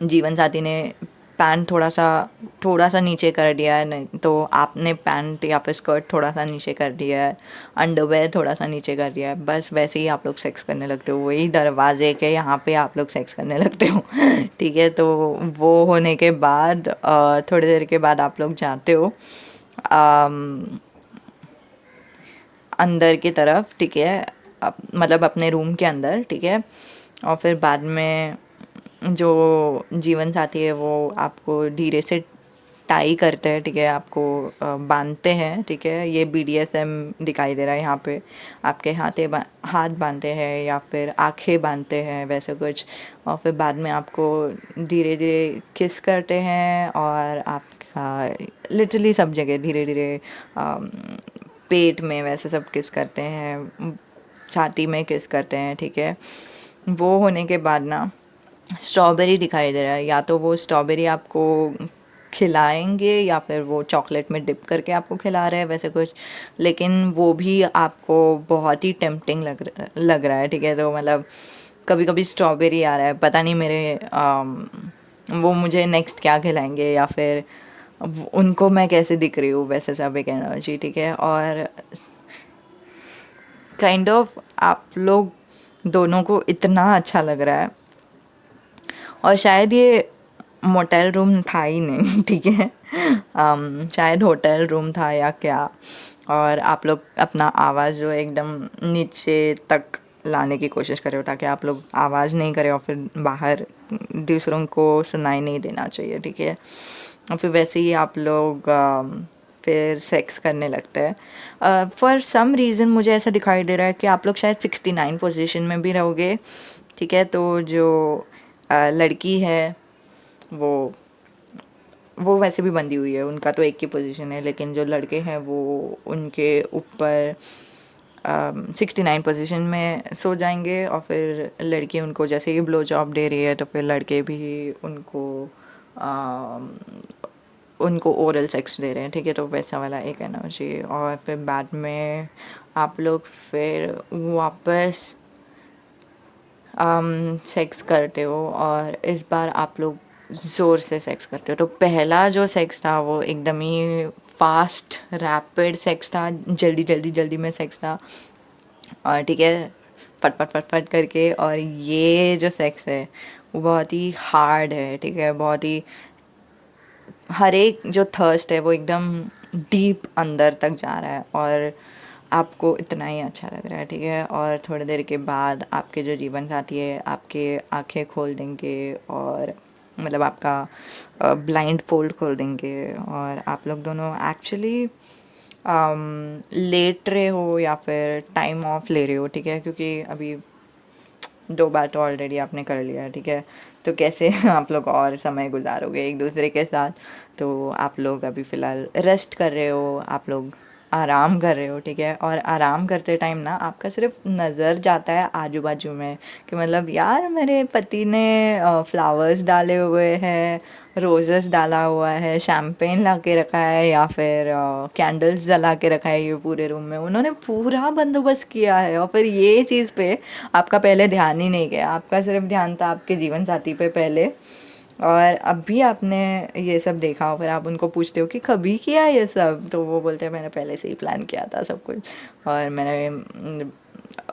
जीवन साथी ने पैंट थोड़ा सा नीचे कर दिया है, नहीं तो आपने पैंट या फिर स्कर्ट थोड़ा सा नीचे कर दिया है, अंडरवेयर थोड़ा सा नीचे कर दिया है, बस वैसे ही आप लोग सेक्स करने लगते हो। वही दरवाजे के यहाँ पे आप लोग सेक्स करने लगते हो। ठीक है, तो वो होने के बाद थोड़ी देर के बाद आप लोग जाते हो अंदर की तरफ। ठीक है, मतलब अपने रूम के अंदर। ठीक है, और फिर बाद में जो जीवन साथी है वो आपको धीरे से टाई करते हैं। ठीक है, आपको बांधते हैं। ठीक है, ये BDSM दिखाई दे रहा है यहाँ पे। आपके हाथ बांधते हैं या फिर आंखें बांधते हैं, वैसे कुछ। और फिर बाद में आपको धीरे धीरे किस करते हैं और आपका लिटरली सब जगह धीरे धीरे पेट में वैसे सब किस करते हैं, छाती में किस करते हैं। ठीक है, वो होने के बाद ना स्ट्रॉबेरी दिखाई दे रहा है, या तो वो स्ट्रॉबेरी आपको खिलाएंगे या फिर वो चॉकलेट में डिप करके आपको खिला रहे हैं, वैसे कुछ। लेकिन वो भी आपको बहुत ही टेम्पटिंग लग रहा है। ठीक है, तो मतलब कभी कभी स्ट्रॉबेरी आ रहा है, पता नहीं वो मुझे नेक्स्ट क्या खिलाएंगे, या फिर उनको मैं कैसे दिख रही हूँ, वैसे सब एक एनर्जी। ठीक है, और काइंड ऑफ आप लोग दोनों को इतना अच्छा लग रहा है, और शायद ये मोटेल रूम था ही नहीं। ठीक है, शायद होटल रूम था या क्या। और आप लोग अपना आवाज़ जो है एकदम नीचे तक लाने की कोशिश कर रहे हो, ताकि आप लोग आवाज़ नहीं करें और फिर बाहर दूसरों को सुनाई नहीं देना चाहिए। ठीक है, और फिर वैसे ही आप लोग फिर सेक्स करने लगते हैं। फॉर सम रीज़न मुझे ऐसा दिखाई दे रहा है कि आप लोग शायद 69 पोजीशन में भी रहोगे। ठीक है, तो जो लड़की है वो वैसे भी बंधी हुई है, उनका तो एक ही पोजीशन है, लेकिन जो लड़के हैं वो उनके ऊपर 69 पोजीशन में सो जाएंगे। और फिर लड़की उनको जैसे ही ब्लो जॉब दे रही है, तो फिर लड़के भी उनको ओरल सेक्स दे रहे हैं। ठीक है, तो वैसा वाला एक एनर्जी। और फिर बाद में आप लोग फिर वापस सेक्स करते हो, और इस बार आप लोग ज़ोर से सेक्स करते हो। तो पहला जो सेक्स था वो एकदम ही फास्ट रैपिड सेक्स था, जल्दी जल्दी जल्दी में सेक्स था, और ठीक है, फट फट फट फट करके। और ये जो सेक्स है वो बहुत ही हार्ड है। ठीक है, बहुत ही हर एक जो थर्स्ट है वो एकदम डीप अंदर तक जा रहा है, और आपको इतना ही अच्छा लग रहा है। ठीक है, और थोड़ी देर के बाद आपके जो जीवन साथी है आपके आंखें खोल देंगे, और मतलब आपका ब्लाइंड फोल्ड खोल देंगे, और आप लोग दोनों एक्चुअली लेट रहे हो या फिर टाइम ऑफ ले रहे हो। ठीक है, क्योंकि अभी 2 बार तो ऑलरेडी आपने कर लिया है। ठीक है, तो कैसे आप लोग और समय गुजारोगे एक दूसरे के साथ। तो आप लोग अभी फ़िलहाल रेस्ट कर रहे हो, आप लोग आराम कर रहे हो, ठीक है, और आराम करते टाइम ना आपका सिर्फ नज़र जाता है आजू बाजू में कि मतलब यार मेरे पति ने फ्लावर्स डाले हुए हैं, रोजेस डाला हुआ है, शैम्पेन ला के रखा है, या फिर कैंडल्स जला के रखा है, ये पूरे रूम में उन्होंने पूरा बंदोबस्त किया है, और फिर ये चीज़ पे आपका पहले ध्यान ही नहीं गया, आपका सिर्फ ध्यान था आपके जीवन साथी पे पहले। और अभी आपने ये सब देखा हो, फिर आप उनको पूछते हो कि कभी किया ये सब, तो वो बोलते हैं मैंने पहले से ही प्लान किया था सब कुछ। और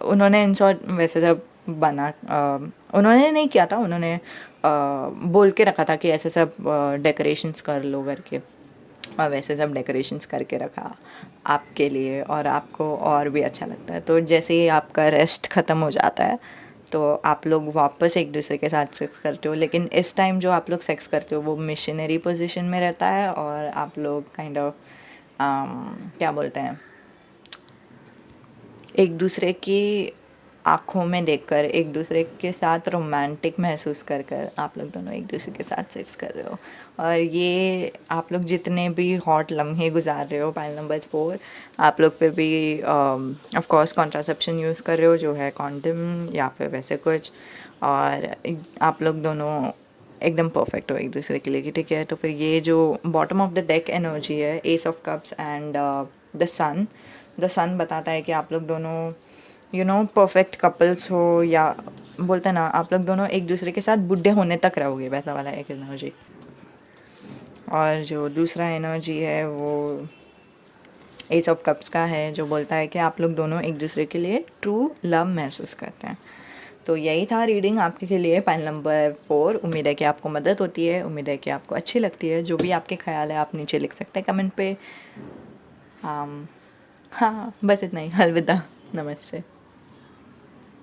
उन्होंने इन शॉर्ट वैसे सब उन्होंने नहीं किया था, उन्होंने बोल के रखा था कि ऐसे सब डेकोरेशंस कर लो करके, और वैसे सब डेकोरेशंस करके रखा आपके लिए, और आपको और भी अच्छा लगता है। तो जैसे ही आपका रेस्ट ख़त्म हो जाता है तो आप लोग वापस एक दूसरे के साथ सेक्स करते हो, लेकिन इस टाइम जो आप लोग सेक्स करते हो वो मिशनरी पोजीशन में रहता है, और आप लोग काइंड ऑफ क्या बोलते हैं, एक दूसरे की आँखों में देखकर, एक दूसरे के साथ रोमांटिक महसूस कर कर आप लोग दोनों एक दूसरे के साथ सेक्स कर रहे हो। और ये आप लोग जितने भी हॉट लम्हे गुजार रहे हो, पाइल नंबर 4, आप लोग फिर भी ऑफ कोर्स कॉन्ट्रासेप्शन यूज़ कर रहे हो जो है कॉन्डम या फिर वैसे कुछ, और आप लोग दोनों एकदम परफेक्ट हो एक दूसरे के लिए कि ठीक है। तो फिर ये जो bottom of the deck energy है, ace of cups and the sun बताता है कि आप लोग दोनों परफेक्ट कपल्स हो, या बोलते हैं ना आप लोग दोनों एक दूसरे के साथ बुढ़े होने तक रहोगे, वैसा वाला एक एनर्जी। और जो दूसरा एनर्जी है वो एस ऑफ कप्स का है, जो बोलता है कि आप लोग दोनों एक दूसरे के लिए ट्रू लव महसूस करते हैं। तो यही था रीडिंग आपके लिए, पाइल नंबर 4। उम्मीद है कि आपको मदद होती है, उम्मीद है कि आपको अच्छी लगती है। जो भी आपके ख्याल है आप नीचे लिख सकते हैं कमेंट पे। हाँ, बस इतना ही। अलविदा, नमस्ते।